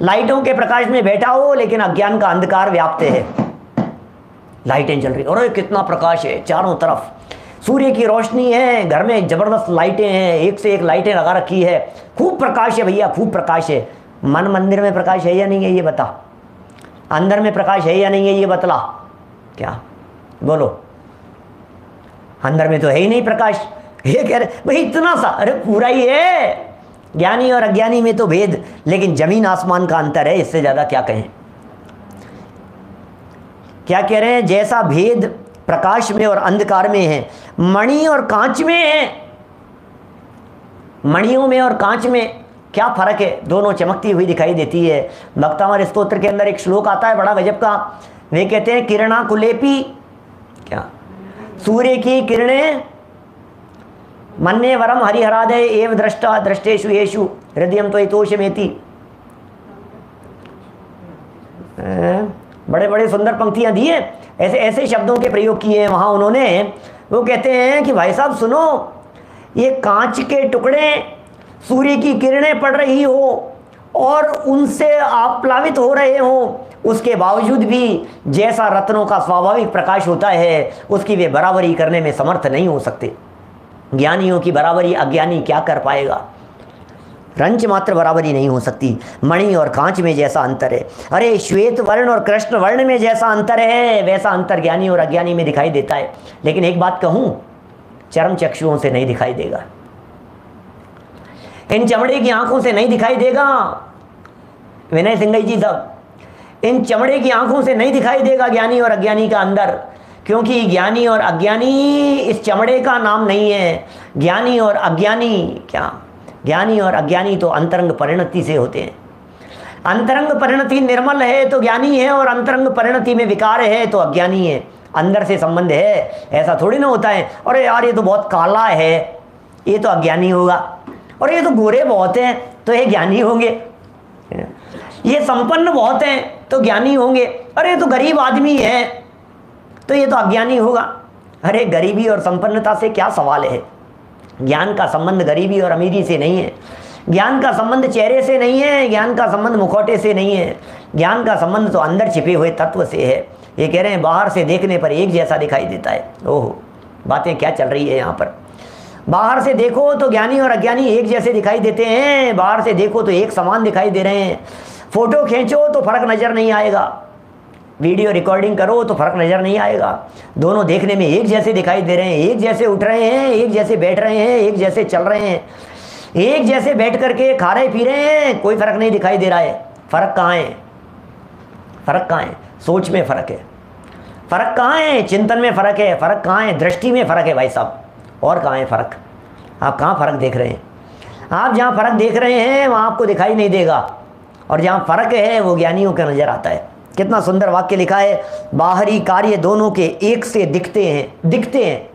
लाइटों के प्रकाश में बैठा हो लेकिन अज्ञान का अंधकार व्याप्त है। लाइटें जल रही, और कितना प्रकाश है चारों तरफ, सूर्य की रोशनी है, घर में जबरदस्त लाइटें हैं, एक से एक लाइटें लगा रखी है, खूब प्रकाश है भैया, खूब प्रकाश है। मन मंदिर में प्रकाश है या नहीं है ये बता? अंदर में प्रकाश है या नहीं है ये बतला? क्या बोलो? अंदर में तो है ही नहीं प्रकाश। ये कह रहे भाई इतना सा, अरे पूरा ही है। ज्ञानी और अज्ञानी में तो भेद, लेकिन जमीन आसमान का अंतर है, इससे ज्यादा क्या कहें। क्या कह रहे हैं? जैसा भेद प्रकाश में और अंधकार में है, मणि और कांच में है। मणियों में और कांच में क्या फर्क है? दोनों चमकती हुई दिखाई देती है। भक्तामर स्तोत्र के अंदर एक श्लोक आता है बड़ा गजब का, वे कहते हैं किरणा कुलेपी, क्या? सूर्य की किरणें मन्ये वरम हरिहरादय एव दृष्टा दृष्टेषु येषु हृदयम त्वयितोषमेति। बड़े बड़े सुंदर पंक्तियां दी हैं, ऐसे ऐसे शब्दों के प्रयोग किए हैं वहां उन्होंने। वो कहते हैं कि भाई साहब सुनो, ये कांच के टुकड़े, सूर्य की किरणें पड़ रही हो और उनसे आप प्लावित हो रहे हो, उसके बावजूद भी जैसा रत्नों का स्वाभाविक प्रकाश होता है उसकी वे बराबरी करने में समर्थ नहीं हो सकते। ज्ञानियों की बराबरी अज्ञानी क्या कर पाएगा? रंच मात्र बराबरी नहीं हो सकती। मणि और कांच में जैसा अंतर है, अरे श्वेत वर्ण और कृष्ण वर्ण में जैसा अंतर है, वैसा अंतर ज्ञानी और अज्ञानी में दिखाई देता है। लेकिन एक बात कहूं, चर्म चक्षुओं से नहीं दिखाई देगा, इन चमड़े की आंखों से नहीं दिखाई देगा। विनय सिंह जी साहब, इन चमड़े की आंखों से नहीं दिखाई देगा ज्ञानी और अज्ञानी का अंदर, क्योंकि ज्ञानी और अज्ञानी इस चमड़े का नाम नहीं है। ज्ञानी और अज्ञानी क्या? ज्ञानी और अज्ञानी तो अंतरंग परिणति से होते हैं। अंतरंग परिणति निर्मल है तो ज्ञानी है, और अंतरंग परिणति में विकार है तो अज्ञानी है। अंदर से संबंध है, ऐसा थोड़ी ना होता है। अरे यार ये तो बहुत काला है, ये तो अज्ञानी होगा, और ये तो गोरे बहुत हैं तो ये ज्ञानी होंगे, ये संपन्न बहुत हैं तो ज्ञानी होंगे, अरे ये तो गरीब आदमी है तो ये तो अज्ञानी होगा। अरे गरीबी और संपन्नता से क्या सवाल है? ज्ञान का संबंध गरीबी और अमीरी से नहीं है, ज्ञान का संबंध चेहरे से नहीं है, ज्ञान का संबंध मुखौटे से नहीं है, ज्ञान का संबंध तो अंदर छिपे हुए तत्व से है। ये कह रहे हैं बाहर से देखने पर एक जैसा दिखाई देता है। ओहो, बातें क्या चल रही है यहाँ पर। बाहर से देखो तो ज्ञानी और अज्ञानी एक जैसे दिखाई देते हैं, बाहर से देखो तो एक समान दिखाई दे रहे हैं। फोटो खींचो तो फर्क नजर नहीं आएगा, वीडियो रिकॉर्डिंग करो तो फर्क नजर नहीं आएगा। दोनों देखने में एक जैसे दिखाई दे रहे हैं, एक जैसे उठ रहे हैं, एक जैसे बैठ रहे हैं, एक जैसे चल रहे हैं, एक जैसे बैठ करके खा रहे पी रहे हैं, कोई फर्क नहीं दिखाई दे रहा है। फर्क कहाँ है? फर्क कहाँ है? सोच में फर्क है। फर्क कहाँ है? चिंतन में फर्क है। फर्क कहाँ है? दृष्टि में फर्क है भाई साहब। और कहाँ है फर्क? आप कहाँ फर्क देख रहे हैं? आप जहाँ फर्क देख रहे हैं वहाँ आपको दिखाई नहीं देगा, और जहाँ फर्क है वो ज्ञानियों का नजर आता है। कितना सुंदर वाक्य लिखा है, बाहरी कार्य दोनों के एक से दिखते हैं, दिखते हैं,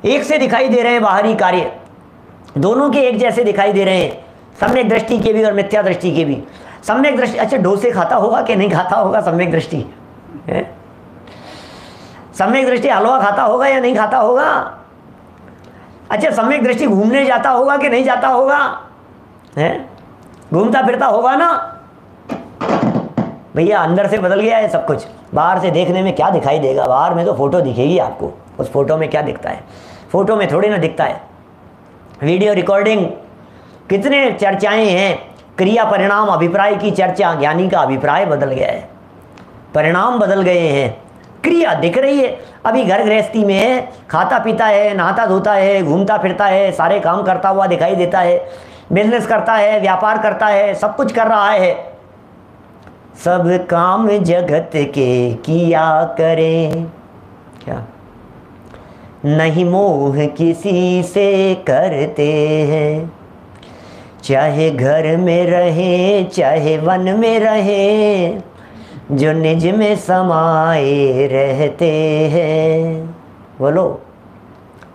एक से दिखाई दे रहे हैं। बाहरी कार्य दोनों के एक जैसे दिखाई दे रहे हैं, सम्यक दृष्टि के भी और मिथ्या दृष्टि के भी। सम्यक दृष्टि, अच्छा डोसे खाता होगा कि नहीं खाता होगा? सम्यक दृष्टि है? सम्यक दृष्टि हलवा खाता होगा या नहीं खाता होगा? अच्छा सम्यक दृष्टि घूमने जाता होगा कि नहीं जाता होगा? है घूमता फिरता होगा ना भैया। अंदर से बदल गया है सब कुछ। बाहर से देखने में क्या दिखाई देगा? बाहर में तो फोटो दिखेगी आपको, उस फोटो में क्या दिखता है? फोटो में थोड़ी ना दिखता है। वीडियो रिकॉर्डिंग, कितने चर्चाएं हैं, क्रिया परिणाम अभिप्राय की चर्चा। ज्ञानी का अभिप्राय बदल गया है, परिणाम बदल गए हैं, क्रिया दिख रही है। अभी घर गृहस्थी में है, खाता पीता है, नहाता धोता है, घूमता फिरता है, सारे काम करता हुआ दिखाई देता है, बिजनेस करता है, व्यापार करता है, सब कुछ कर रहा है। सब काम जगत के किया करें, क्या नहीं मोह किसी से करते हैं। चाहे घर में रहे चाहे वन में रहे, जो निज में समाये रहते हैं। बोलो,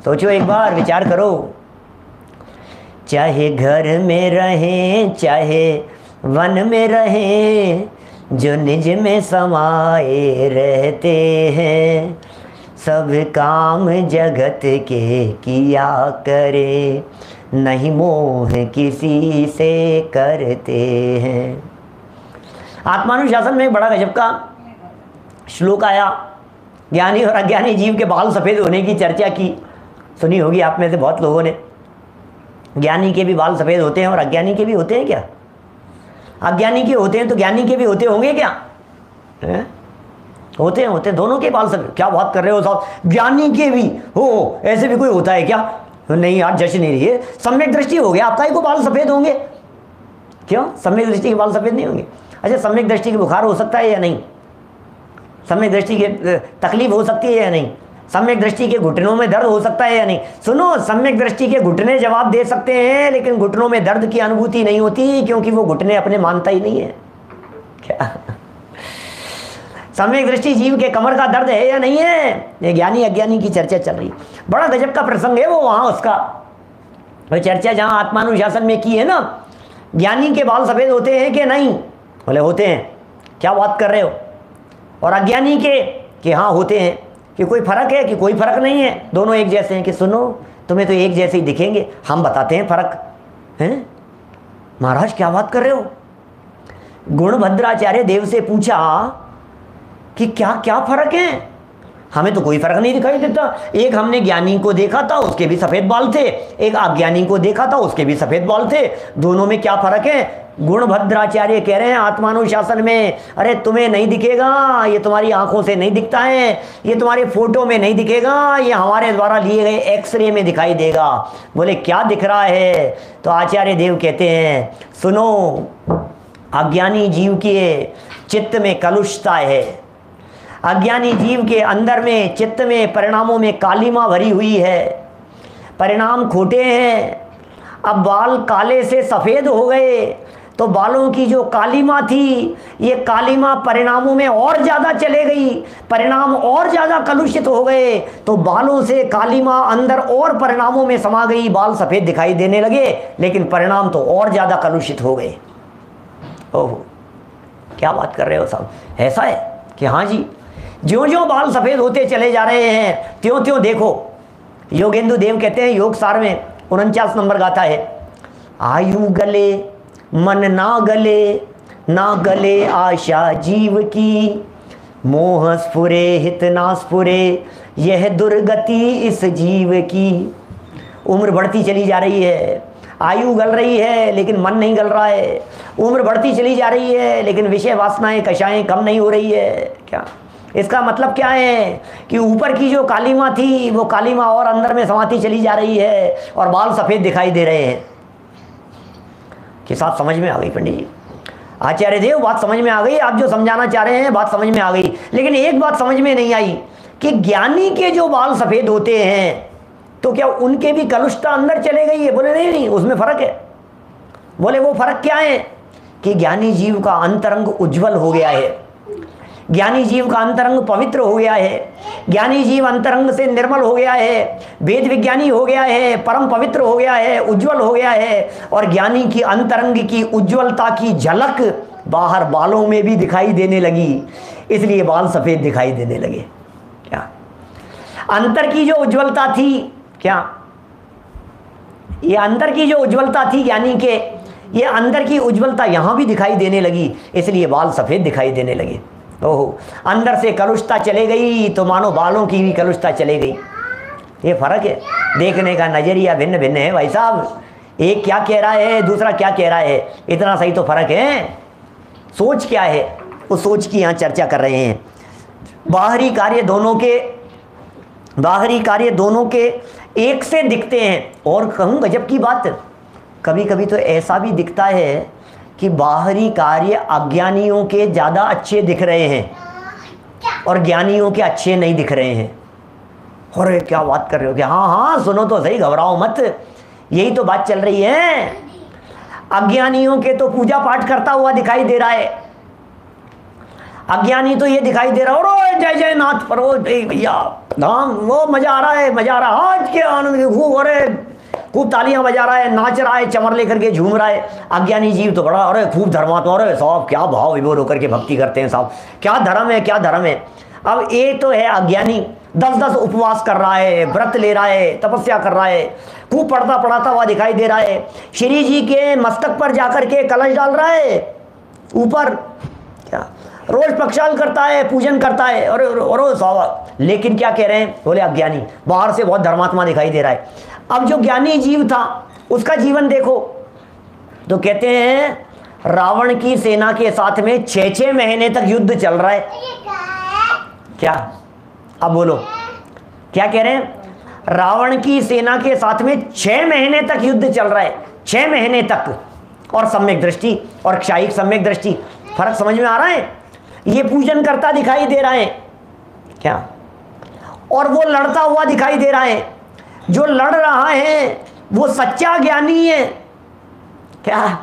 सोचो एक बार, विचार करो। चाहे घर में रहें चाहे वन में रहें, जो निज में समाये रहते हैं। सब काम जगत के किया करे, नहीं मोह किसी से करते हैं। आत्मानुशासन में एक बड़ा गजब का श्लोक आया। ज्ञानी और अज्ञानी जीव के बाल सफ़ेद होने की चर्चा की, सुनी होगी आप में से बहुत लोगों ने। ज्ञानी के भी बाल सफ़ेद होते हैं और अज्ञानी के भी होते हैं क्या? अज्ञानी के होते हैं तो ज्ञानी के भी होते होंगे क्या? होते हैं, दोनों के बाल सफ़ेद। क्या बात कर रहे हो साहब, ज्ञानी के भी हो? ऐसे भी कोई होता है क्या? नहीं यार, जश नहीं रही है। सम्यक दृष्टि हो गया आपका ही को बाल सफ़ेद होंगे? क्यों सम्यक दृष्टि के बाल सफ़ेद नहीं होंगे? अच्छा, सम्यक दृष्टि के बुखार हो सकता है या नहीं? सम्यक दृष्टि के तकलीफ हो सकती है या नहीं? सम्यक दृष्टि के घुटनों में दर्द हो सकता है या नहीं? सुनो, सम्यक दृष्टि के घुटने जवाब दे सकते हैं, लेकिन घुटनों में दर्द की अनुभूति नहीं होती, क्योंकि वो घुटने अपने मानता ही नहीं है। क्या सम्यक दृष्टि जीव के कमर का दर्द है या नहीं है? ये ज्ञानी अज्ञानी की चर्चा चल रही। बड़ा गजब का प्रसंग है वो वहाँ उसका, वो चर्चा जहाँ आत्मानुशासन में की है ना। ज्ञानी के बाल सफ़ेद होते हैं कि नहीं? बोले होते हैं। क्या बात कर रहे हो? और अज्ञानी के कि हाँ होते हैं। कि कोई फ़र्क है? कि कोई फ़र्क नहीं है, दोनों एक जैसे हैं। कि सुनो, तुम्हें तो एक जैसे ही दिखेंगे, हम बताते हैं फ़र्क हैं। महाराज क्या बात कर रहे हो? गुणभद्राचार्य देव से पूछा कि क्या क्या फ़र्क है? हमें तो कोई फ़र्क नहीं दिखाई देता। एक हमने ज्ञानी को देखा था, उसके भी सफ़ेद बाल थे, एक अज्ञानी को देखा था, उसके भी सफ़ेद बाल थे। दोनों में क्या फ़र्क है? गुणभद्राचार्य कह रहे हैं आत्मानुशासन में, अरे तुम्हें नहीं दिखेगा, ये तुम्हारी आंखों से नहीं दिखता है, ये तुम्हारे फोटो में नहीं दिखेगा, ये हमारे द्वारा लिए गए एक्सरे में दिखाई देगा। बोले क्या दिख रहा है? तो आचार्य देव कहते हैं, सुनो, अज्ञानी जीव के चित्त में कलुषता है। अज्ञानी जीव के अंदर में, चित्त में, परिणामों में कालिमा भरी हुई है। परिणाम खोटे हैं। अब बाल काले से सफ़ेद हो गए तो बालों की जो कालिमा थी, ये कालिमा परिणामों में और ज़्यादा चले गई, परिणाम और ज़्यादा कलुषित हो गए, तो बालों से कालिमा अंदर और परिणामों में समा गई, बाल सफ़ेद दिखाई देने लगे, लेकिन परिणाम तो और ज़्यादा कलुषित हो गए। ओहो, क्या बात कर रहे हो साहब? ऐसा है कि हाँ जी, ज्यों ज्यों बाल सफ़ेद होते चले जा रहे हैं, त्यों त्यों देखो। योगेंदु देव कहते हैं, योग सार में 49 नंबर गाथा है, आयु गले मन ना गले, ना गले आशा जीव की, मोह स्फुरे हित ना स्फुरे, यह दुर्गति इस जीव की। उम्र बढ़ती चली जा रही है, आयु गल रही है लेकिन मन नहीं गल रहा है। उम्र बढ़ती चली जा रही है लेकिन विषय वासनाएं कषाएं कम नहीं हो रही है। क्या इसका मतलब क्या है? कि ऊपर की जो कालिमा थी, वो कालिमा और अंदर में समाती चली जा रही है और बाल सफ़ेद दिखाई दे रहे हैं। कि साथ समझ में आ गई पंडित जी? आचार्य देव, बात समझ में आ गई, आप जो समझाना चाह रहे हैं बात समझ में आ गई, लेकिन एक बात समझ में नहीं आई कि ज्ञानी के जो बाल सफ़ेद होते हैं तो क्या उनके भी कलुषता अंदर चले गई है? बोले नहीं नहीं, उसमें फ़र्क है। बोले वो फ़र्क क्या है? कि ज्ञानी जीव का अंतरंग उज्जवल हो गया है, ज्ञानी जीव का अंतरंग पवित्र हो गया है, ज्ञानी जीव अंतरंग से निर्मल हो गया है, वेद विज्ञानी हो गया है, परम पवित्र हो गया है, उज्जवल हो गया है, और ज्ञानी की अंतरंग की उज्जवलता की झलक बाहर बालों में भी दिखाई देने लगी, इसलिए बाल सफ़ेद दिखाई देने लगे। क्या अंतर की जो उज्जवलता थी, क्या ये अंदर की जो उज्जवलता थी ज्ञानी के, ये अंदर की उज्जवलता यहाँ भी दिखाई देने लगी, इसलिए बाल सफ़ेद दिखाई देने लगे। ओहो, अंदर से कलुषता चले गई तो मानो बालों की भी कलुषता चले गई। ये फ़र्क है, देखने का नज़रिया भिन्न भिन्न है भाई साहब। एक क्या कह रहा है, दूसरा क्या कह रहा है, इतना सही तो फ़र्क है। सोच क्या है, उस सोच की यहाँ चर्चा कर रहे हैं। बाहरी कार्य दोनों के एक से दिखते हैं। और कहूँ गजब की बात, कभी कभी तो ऐसा भी दिखता है कि बाहरी कार्य अज्ञानियों के ज़्यादा अच्छे दिख रहे हैं और ज्ञानियों के अच्छे नहीं दिख रहे हैं। अरे क्या बात कर रहे हो? कि हाँ हाँ सुनो तो सही, घबराओ मत, यही तो बात चल रही है। अज्ञानियों के तो पूजा पाठ करता हुआ दिखाई दे रहा है, अज्ञानी तो ये दिखाई दे रहा है जय जय नाथ पर, वो भैया धाम, वो मजा आ रहा है, मजा आ रहा है, आज के आनंद खूब, अरे खूब तालियां बजा रहा है, नाच रहा है, चमर लेकर के झूम रहा है। अज्ञानी जीव तो बड़ा अरे खूब धर्मात्मा, अरे साहब क्या भाव विभोर होकर के भक्ति करते हैं साहब, क्या धर्म है, क्या धर्म है। अब ये तो है अज्ञानी, 10-10 उपवास कर रहा है, व्रत ले रहा है, तपस्या कर रहा है, खूब पढ़ता पढ़ाता हुआ दिखाई दे रहा है, श्री जी के मस्तक पर जाकर के कलश डाल रहा है ऊपर, क्या रोज प्रक्षाल करता है, पूजन करता है, और साहब। लेकिन क्या कह रहे हैं? बोले अज्ञानी, बाहर से बहुत धर्मात्मा दिखाई दे रहा है। अब जो ज्ञानी जीव था उसका जीवन देखो तो कहते हैं रावण की सेना के साथ में 6-6 महीने तक युद्ध चल रहा है। क्या? अब बोलो क्या कह रहे हैं? रावण की सेना के साथ में 6 महीने तक युद्ध चल रहा है, 6 महीने तक, और सम्यक दृष्टि और क्षायिक सम्यक दृष्टि, फर्क समझ में आ रहा है? ये पूजन करता दिखाई दे रहा है क्या, और वो लड़ता हुआ दिखाई दे रहा है। जो लड़ रहा है वो सच्चा ज्ञानी है क्या,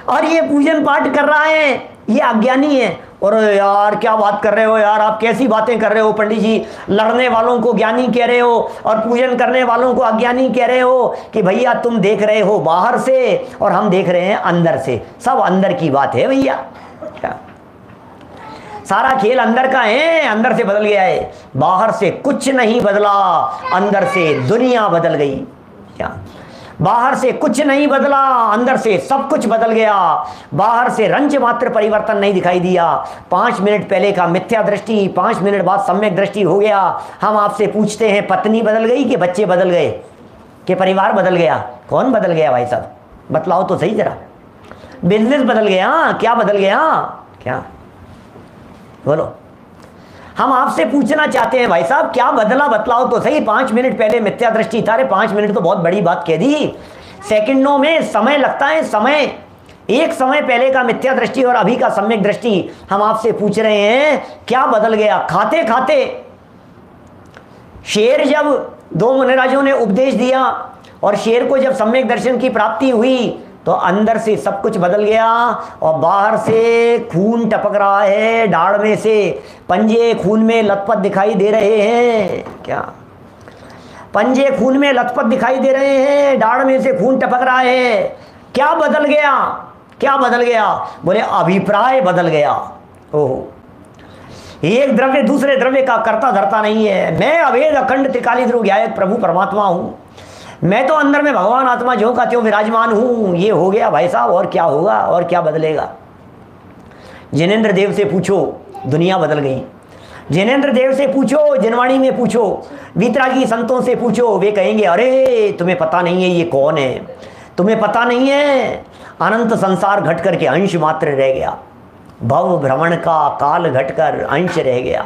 और ये पूजन पाठ कर रहा है ये अज्ञानी है। और यार क्या बात कर रहे हो यार, आप कैसी बातें कर रहे हो पंडित जी, लड़ने वालों को ज्ञानी कह रहे हो और पूजन करने वालों को अज्ञानी कह रहे हो। कि भैया तुम देख रहे हो बाहर से और हम देख रहे हैं अंदर से, सब अंदर की बात है भैया, क्या सारा खेल अंदर का है, अंदर से बदल गया है, बाहर से कुछ नहीं बदला, अंदर से दुनिया बदल गई। क्या? बाहर से कुछ नहीं बदला, अंदर से सब कुछ बदल गया। बाहर से रंज मात्र परिवर्तन नहीं दिखाई दिया। 5 मिनट पहले का मिथ्या दृष्टि 5 मिनट बाद सम्यक दृष्टि हो गया। हम आपसे पूछते हैं पत्नी बदल गई कि बच्चे बदल गए कि परिवार बदल गया? कौन बदल गया भाई साहब, बतलाओ तो सही जरा। बिजनेस बदल गया, क्या बदल गया, क्या बोलो? हम आपसे पूछना चाहते हैं भाई साहब क्या बदला, बतलाओ तो सही। 5 मिनट पहले मिथ्या दृष्टि था, अरे 5 मिनट तो बहुत बड़ी बात कह दी, सेकंडों में समय लगता है, समय एक समय पहले का मिथ्या दृष्टि और अभी का सम्यक दृष्टि। हम आपसे पूछ रहे हैं क्या बदल गया? खाते खाते शेर, जब 2 मुनिराजों ने उपदेश दिया और शेर को जब सम्यक दर्शन की प्राप्ति हुई तो अंदर से सब कुछ बदल गया और बाहर से खून टपक रहा है, दाढ़ में से पंजे खून में लथपथ दिखाई दे रहे हैं। क्या? पंजे खून में लथपथ दिखाई दे रहे हैं, दाढ़ में से खून टपक रहा है। क्या बदल गया? क्या बदल गया? बोले अभिप्राय बदल गया। ओहो, एक द्रव्य दूसरे द्रव्य का कर्ता धरता नहीं है। मैं अभेद अखंड त्रिकाली ध्रुव ज्ञायक प्रभु परमात्मा हूं, मैं तो अंदर में भगवान आत्मा जो का त्यों विराजमान हूं। ये हो गया भाई साहब, और क्या होगा और क्या बदलेगा? जिनेंद्र देव से पूछो, दुनिया बदल गई। जिनेंद्र देव से पूछो, जिनवाणी में पूछो, वीतरागी संतों से पूछो, वे कहेंगे अरे तुम्हें पता नहीं है ये कौन है, तुम्हें पता नहीं है अनंत संसार घट करके अंश मात्र रह गया, भव भ्रमण का काल घटकर अंश रह गया।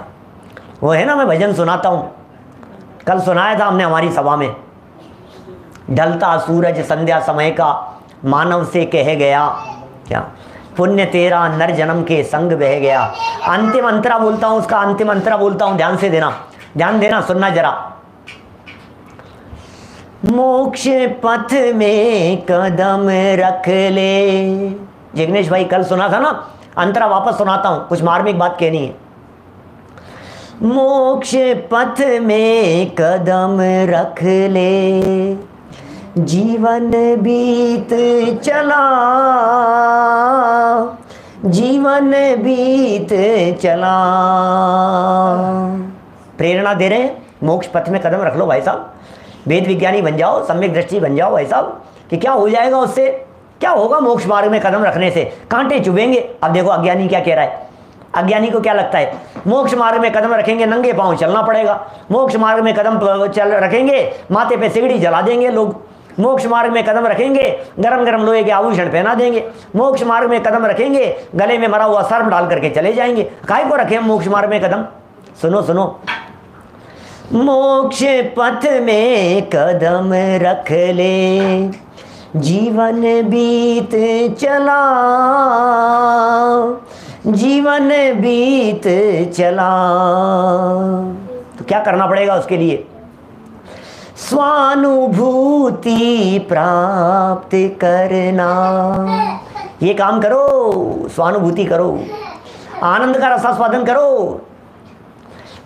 वो है ना, मैं भजन सुनाता हूँ, कल सुनाया था हमने हमारी सभा में। ढलता सूरज संध्या समय का मानव से कह गया, क्या पुण्य तेरा नर जन्म के संग बह गया। अंतिम अंतरा बोलता हूं, उसका अंतिम अंतरा बोलता हूं, ध्यान से देना, ध्यान देना, सुनना जरा। मोक्ष पथ में कदम रख ले। जिग्नेश भाई कल सुना था ना, अंतरा वापस सुनाता हूं, कुछ मार्मिक बात कहनी है। मोक्ष पथ में कदम रख ले, जीवन बीत चला, जीवन बीत चला। प्रेरणा दे रहे हैं, मोक्ष पथ में कदम रख लो भाई साहब, वेद विज्ञानी बन जाओ, सम्यक दृष्टि बन जाओ भाई साहब। कि क्या हो जाएगा उससे, क्या होगा मोक्ष मार्ग में कदम रखने से? कांटे चुभेंगे। अब देखो अज्ञानी क्या कह रहा है, अज्ञानी को क्या लगता है? मोक्ष मार्ग में कदम रखेंगे नंगे पांव चलना पड़ेगा, मोक्ष मार्ग में कदम रखेंगे माथे पे सिगड़ी जला देंगे लोग, मोक्ष मार्ग में कदम रखेंगे गरम गरम लोहे के आभूषण पहना देंगे, मोक्ष मार्ग में कदम रखेंगे गले में मरा हुआ सर्प डाल करके चले जाएंगे। काहे को रखे हम मोक्ष मार्ग में कदम? सुनो सुनो, मोक्ष पथ में कदम रख ले, जीवन बीत चला, जीवन बीत चला। तो क्या करना पड़ेगा उसके लिए? स्वानुभूति प्राप्त करना। ये काम करो, स्वानुभूति करो, आनंद का रसास्वादन करो।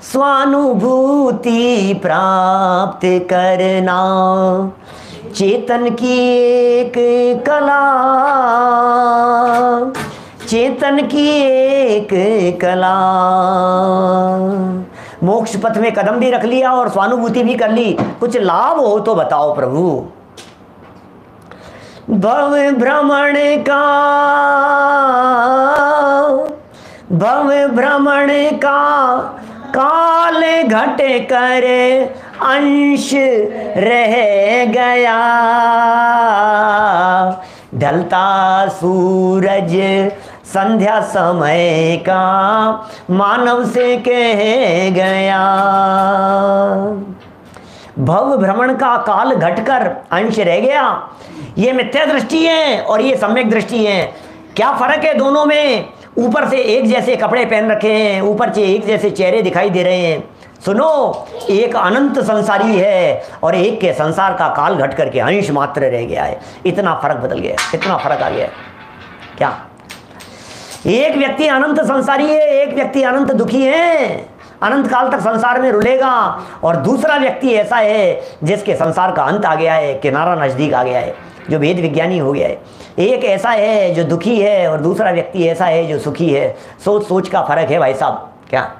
स्वानुभूति प्राप्त करना चेतन की एक कला, चेतन की एक कला। मोक्ष पथ में कदम भी रख लिया और स्वानुभूति भी कर ली, कुछ लाभ हो तो बताओ प्रभु। भव भ्रमण का, भव भ्रमण का काल घट कर अंश रह गया। ढलता सूरज संध्या समय का मानव से कह गया। भव भ्रमण का काल घटकर अंश रह गया। ये मिथ्या दृष्टि है और ये सम्यक दृष्टि है। क्या फर्क है दोनों में? ऊपर से एक जैसे कपड़े पहन रखे हैं, ऊपर से एक जैसे चेहरे दिखाई दे रहे हैं। सुनो, एक अनंत संसारी है और एक के संसार का काल घट करके अंश मात्र रह गया है। इतना फर्क बदल गया है, इतना फर्क आ गया है। क्या एक व्यक्ति अनंत संसारी है, एक व्यक्ति अनंत दुखी है, अनंत काल तक संसार में रुलेगा, और दूसरा व्यक्ति ऐसा है जिसके संसार का अंत आ गया है, किनारा नजदीक आ गया है, जो वेद विज्ञानी हो गया है। एक ऐसा है जो दुखी है और दूसरा व्यक्ति ऐसा है जो सुखी है। सोच सोच का फर्क है भाई साहब। क्या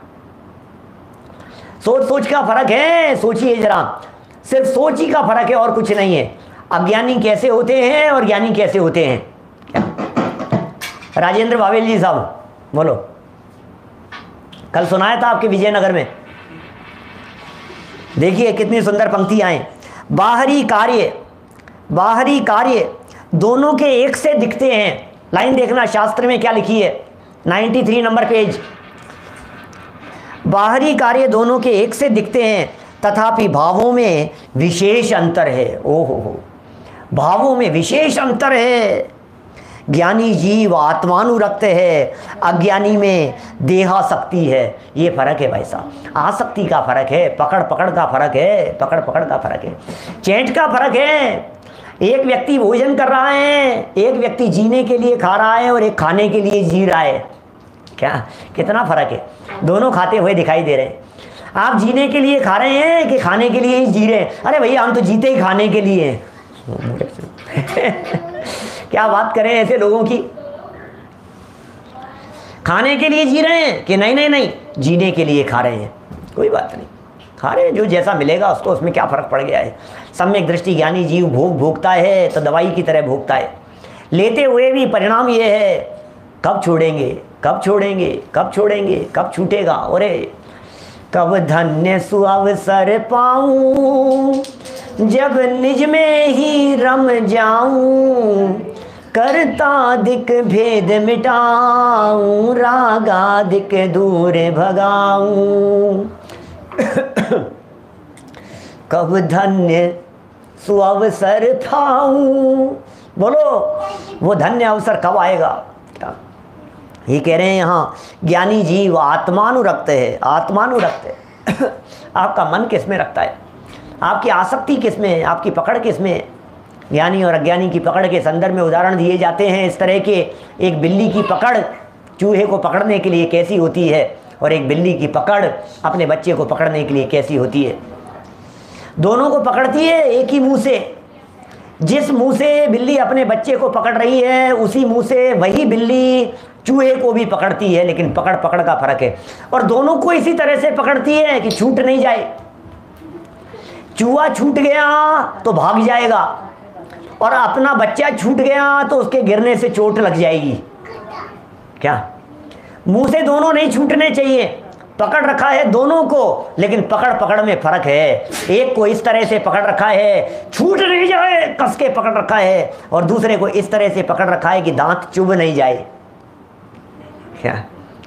सोच सोच का फर्क है? सोचिए जरा, सिर्फ सोच ही का फर्क है और कुछ नहीं है। अज्ञानी कैसे होते हैं और ज्ञानी कैसे होते हैं? क्या राजेंद्र भावेल जी साहब बोलो, कल सुनाया था आपके विजयनगर में। देखिए कितनी सुंदर पंक्तियां हैं। बाहरी कार्य, बाहरी कार्य दोनों के एक से दिखते हैं। लाइन देखना, शास्त्र में क्या लिखी है, 93 नंबर पेज। बाहरी कार्य दोनों के एक से दिखते हैं, तथापि भावों में विशेष अंतर है। ओहो, भावों में विशेष अंतर है। ज्ञानी जीव आत्मानुरक्त है, अज्ञानी में देहासक्ति है। ये फर्क है भाई साहब, आसक्ति का फर्क है, पकड़ पकड़ का फर्क है, पकड़ पकड़ का फर्क है, चेंट का फर्क है। एक व्यक्ति भोजन कर रहा है, एक व्यक्ति जीने के लिए खा रहा है और एक खाने के लिए जी रहा है। क्या कितना फर्क है? दोनों खाते हुए दिखाई दे रहे हैं। आप जीने के लिए खा रहे हैं कि खाने के लिए ही जी रहे हैं? अरे भैया हम तो जीते ही खाने के लिए हैं। क्या बात करें ऐसे लोगों की। खाने के लिए जी रहे हैं कि नहीं नहीं नहीं जीने के लिए खा रहे हैं? कोई बात नहीं, खा रहे हैं, जो जैसा मिलेगा उसको, उसमें क्या फर्क पड़ गया है। सम्यक दृष्टि ज्ञानी जीव भोग भोगता है तो दवाई की तरह भोगता है, लेते हुए भी परिणाम ये है कब छोड़ेंगे, कब छोड़ेंगे, कब छोड़ेंगे, कब छूटेगा। अरे कब धन्य सुअवसर पाऊं, जब निज में ही रम जाऊं, करतादिक भेद मिटाऊं, रागादिक दूर भगाऊं। कब धन्य सुअवसर पाऊं, बोलो वो धन्य अवसर कब आएगा? क्या ये कह रहे हैं यहाँ, ज्ञानी जीव आत्मानुरक्त है, आत्मानुरक्त है। आपका मन किस में रखता है, आपकी आसक्ति किस में है, आपकी पकड़ किस में है? ज्ञानी और अज्ञानी की पकड़ के संदर्भ में उदाहरण दिए जाते हैं इस तरह के। एक बिल्ली की पकड़ चूहे को पकड़ने के लिए कैसी होती है, और एक बिल्ली की पकड़ अपने बच्चे को पकड़ने के लिए कैसी होती है। दोनों को पकड़ती है एक ही मुंह से। जिस मुंह से बिल्ली अपने बच्चे को पकड़ रही है, उसी मुंह से वही बिल्ली चूहे को भी पकड़ती है, लेकिन पकड़ पकड़ का फर्क है। और दोनों को इसी तरह से पकड़ती है कि छूट नहीं जाए। चूहा छूट गया तो भाग जाएगा, और अपना बच्चा छूट गया तो उसके गिरने से चोट लग जाएगी। क्या मुंह से दोनों नहीं छूटने चाहिए, पकड़ रखा है दोनों को, लेकिन पकड़ पकड़ में फर्क है। एक को इस तरह से पकड़ रखा है छूट नहीं जाए, कस के पकड़ रखा है, और दूसरे को इस तरह से पकड़ रखा है कि दांत चुभ नहीं जाए। क्या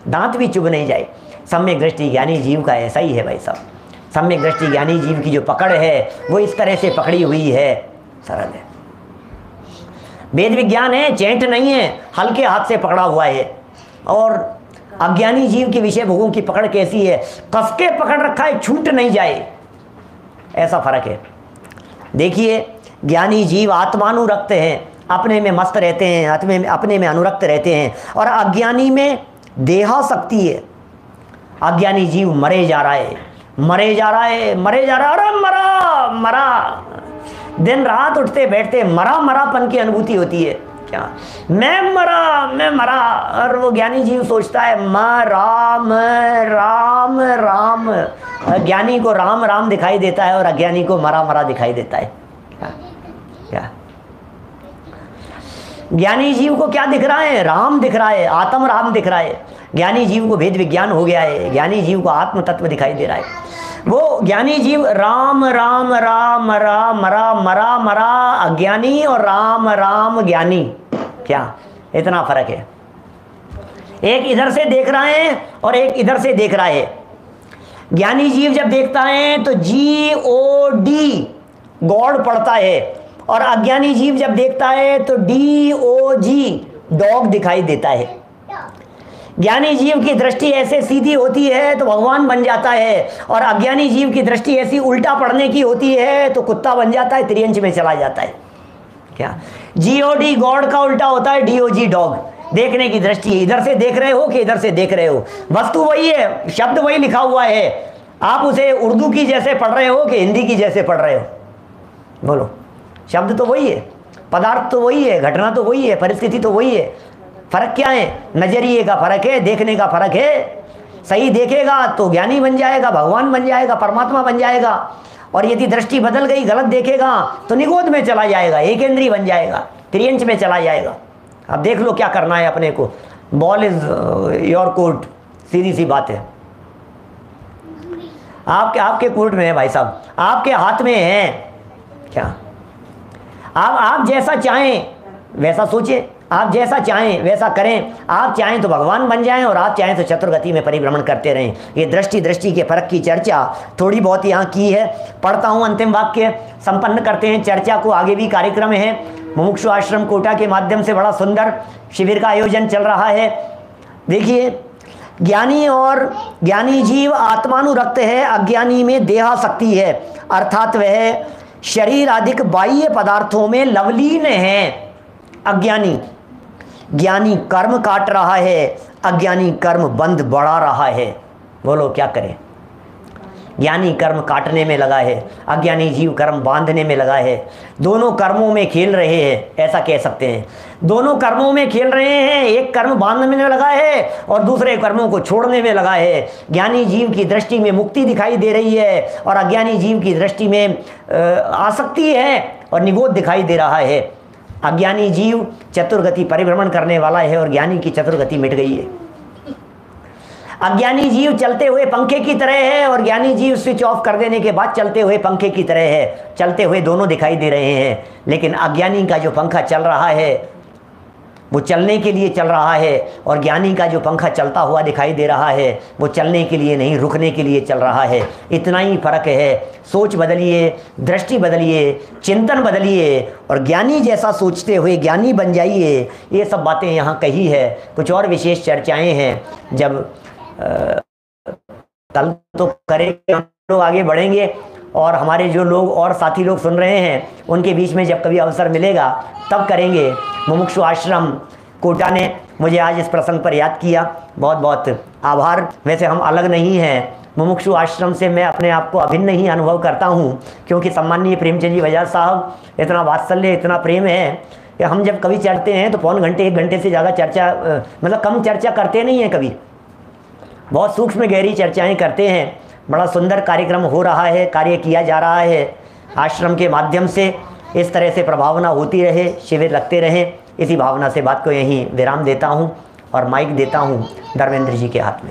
दांत भी चुभ नहीं जाए। सम्यक दृष्टि ज्ञानी जीव का ऐसा ही है भाई साहब। सम्यक दृष्टि ज्ञानी जीव की जो पकड़ है वो इस तरह से पकड़ी हुई है, सरल है। वेद विज्ञान है, चेंट नहीं है, हल्के हाथ से पकड़ा हुआ है। और अज्ञानी जीव के विषय भोगों की पकड़ कैसी है, कस के पकड़ रखा है, छूट नहीं जाए, ऐसा फर्क है। देखिए, ज्ञानी जीव आत्मानुरक्त हैं, अपने में मस्त रहते हैं, अपने में अनुरक्त रहते हैं, और अज्ञानी में देहासक्ति है। अज्ञानी जीव मरे जा रहा है, मरे जा रहा है, मरे जा रहा है, अरे मरा मरा, दिन रात उठते बैठते मरा मरापन की अनुभूति होती है। क्या मैं मरा, और वो ज्ञानी जीव सोचता है राम राम राम। ज्ञानी को राम राम दिखाई देता है और अज्ञानी को मरा मरा दिखाई देता है। क्या ज्ञानी जीव को क्या दिख रहा है? राम दिख रहा है, आत्म राम दिख रहा है। ज्ञानी जीव को भेद विज्ञान हो गया है, ज्ञानी जीव को आत्म तत्व दिखाई दे रहा है। वो ज्ञानी जीव राम राम राम मरा मरा मरा मरा अज्ञानी, और राम राम ज्ञानी, क्या इतना फर्क है? एक इधर से देख रहा है और एक इधर से देख रहा है। ज्ञानी जीव जब देखता है तो GOD गॉड पढ़ता है, और अज्ञानी जीव जब देखता है तो DOG डॉग दिखाई देता है। ज्ञानी जीव की दृष्टि ऐसे सीधी होती है तो भगवान बन जाता है, और अज्ञानी जीव की दृष्टि ऐसी उल्टा पढ़ने की होती है तो कुत्ता बन जाता है, त्रियंच में चला जाता है। क्या GOD गॉड का उल्टा होता है DOG डॉग। देखने की दृष्टि, इधर से देख रहे हो कि इधर से देख रहे हो, वस्तु वही है, शब्द वही लिखा हुआ है, आप उसे उर्दू की जैसे पढ़ रहे हो कि हिंदी की जैसे पढ़ रहे हो? बोलो, शब्द तो वही है, पदार्थ तो वही है, घटना तो वही है, परिस्थिति तो वही है। फर्क क्या है? नजरिए का फर्क है, देखने का फर्क है। सही देखेगा तो ज्ञानी बन जाएगा, भगवान बन जाएगा, परमात्मा बन जाएगा, और यदि दृष्टि बदल गई, गलत देखेगा तो निगोद में चला जाएगा, एकेंद्रीय बन जाएगा, त्रियंच में चला जाएगा। अब देख लो क्या करना है अपने को। बॉल इज योर कोर्ट, सीधी सी बात है, आपके कोर्ट में है भाई साहब, आपके हाथ में है। क्या आप जैसा चाहें वैसा सोचें, आप जैसा चाहें वैसा करें। आप चाहें तो भगवान बन जाएं, और आप चाहें तो चतुर्गति में परिभ्रमण करते रहें। ये दृष्टि के फर्क की चर्चा थोड़ी बहुत यहाँ की है। पढ़ता हूँ अंतिम वाक्य, संपन्न करते हैं चर्चा को। आगे भी कार्यक्रम है, मुमुक्षु आश्रम कोटा के माध्यम से बड़ा सुंदर शिविर का आयोजन चल रहा है। देखिए, ज्ञानी और ज्ञानी जीव आत्मानुरक्त है, अज्ञानी में देहासक्ति है, अर्थात वह शरीर आदि बाह्य पदार्थों में लवलीन है। अज्ञानी, ज्ञानी कर्म काट रहा है, अज्ञानी कर्म बंध बढ़ा रहा है। बोलो क्या करें? ज्ञानी कर्म काटने में लगा है, अज्ञानी जीव कर्म बांधने में लगा है। दोनों कर्मों में खेल रहे हैं, ऐसा कह सकते हैं। दोनों कर्मों में खेल रहे हैं, एक कर्म बांधने में लगा है और दूसरे कर्मों को छोड़ने में लगा है। ज्ञानी जीव की दृष्टि में मुक्ति दिखाई दे रही है, और अज्ञानी जीव की दृष्टि में आसक्ति है और निगोद दिखाई दे रहा है। अज्ञानी जीव चतुर्गति परिभ्रमण करने वाला है, और ज्ञानी की चतुर्गति मिट गई है। अज्ञानी जीव चलते हुए पंखे की तरह है, और ज्ञानी जीव स्विच ऑफ कर देने के बाद चलते हुए पंखे की तरह है। चलते हुए दोनों दिखाई दे रहे हैं, लेकिन अज्ञानी का जो पंखा चल रहा है वो चलने के लिए चल रहा है, और ज्ञानी का जो पंखा चलता हुआ दिखाई दे रहा है वो चलने के लिए नहीं, रुकने के लिए चल रहा है। इतना ही फर्क है। सोच बदलिए, दृष्टि बदलिए, चिंतन बदलिए, और ज्ञानी जैसा सोचते हुए ज्ञानी बन जाइए। ये सब बातें यहाँ कही है। कुछ और विशेष चर्चाएँ हैं, जब कल तो करेंगे, हम लोग आगे बढ़ेंगे, और हमारे जो लोग और साथी लोग सुन रहे हैं उनके बीच में जब कभी अवसर मिलेगा तब करेंगे। मुमुक्षु आश्रम कोटा ने मुझे आज इस प्रसंग पर याद किया, बहुत बहुत आभार। वैसे हम अलग नहीं हैं, मुमुक्षु आश्रम से मैं अपने आप को अभिन्न ही अनुभव करता हूँ, क्योंकि सम्माननीय प्रेमचंद जी बजाज साहब इतना वात्सल्य, इतना प्रेम है कि हम जब कभी चढ़ते हैं तो पौन घंटे, 1 घंटे से ज़्यादा चर्चा, मतलब कम चर्चा करते नहीं हैं कभी, बहुत सूक्ष्म गहरी चर्चाएं करते हैं। बड़ा सुंदर कार्यक्रम हो रहा है, कार्य किया जा रहा है आश्रम के माध्यम से। इस तरह से प्रभावना होती रहे, शिविर लगते रहें, इसी भावना से बात को यहीं विराम देता हूं और माइक देता हूं धर्मेंद्र जी के हाथ में।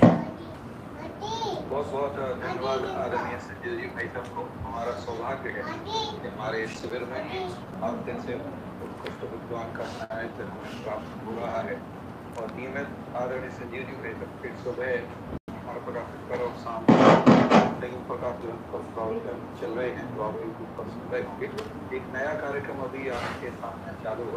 बहुत बहुत धन्यवाद आदरणीय संजय जी भाई साहब को। हमारा सौभाग्य है कि हमारे इस शिविर में आप दिन से उत्कृष्ट विद्वान का साहित्य हमें प्राप्त हो रहा है, और नियमित आदरणीय संजय जी भाई साहब फिर सुबह हमारा प्रकाशित करो शाम लेकिन प्रकाशन चल रहे हैं, तो आप यूट्यूब पर सुन रहे होंगे। एक नया कार्यक्रम अभी आपके सामने चालू हो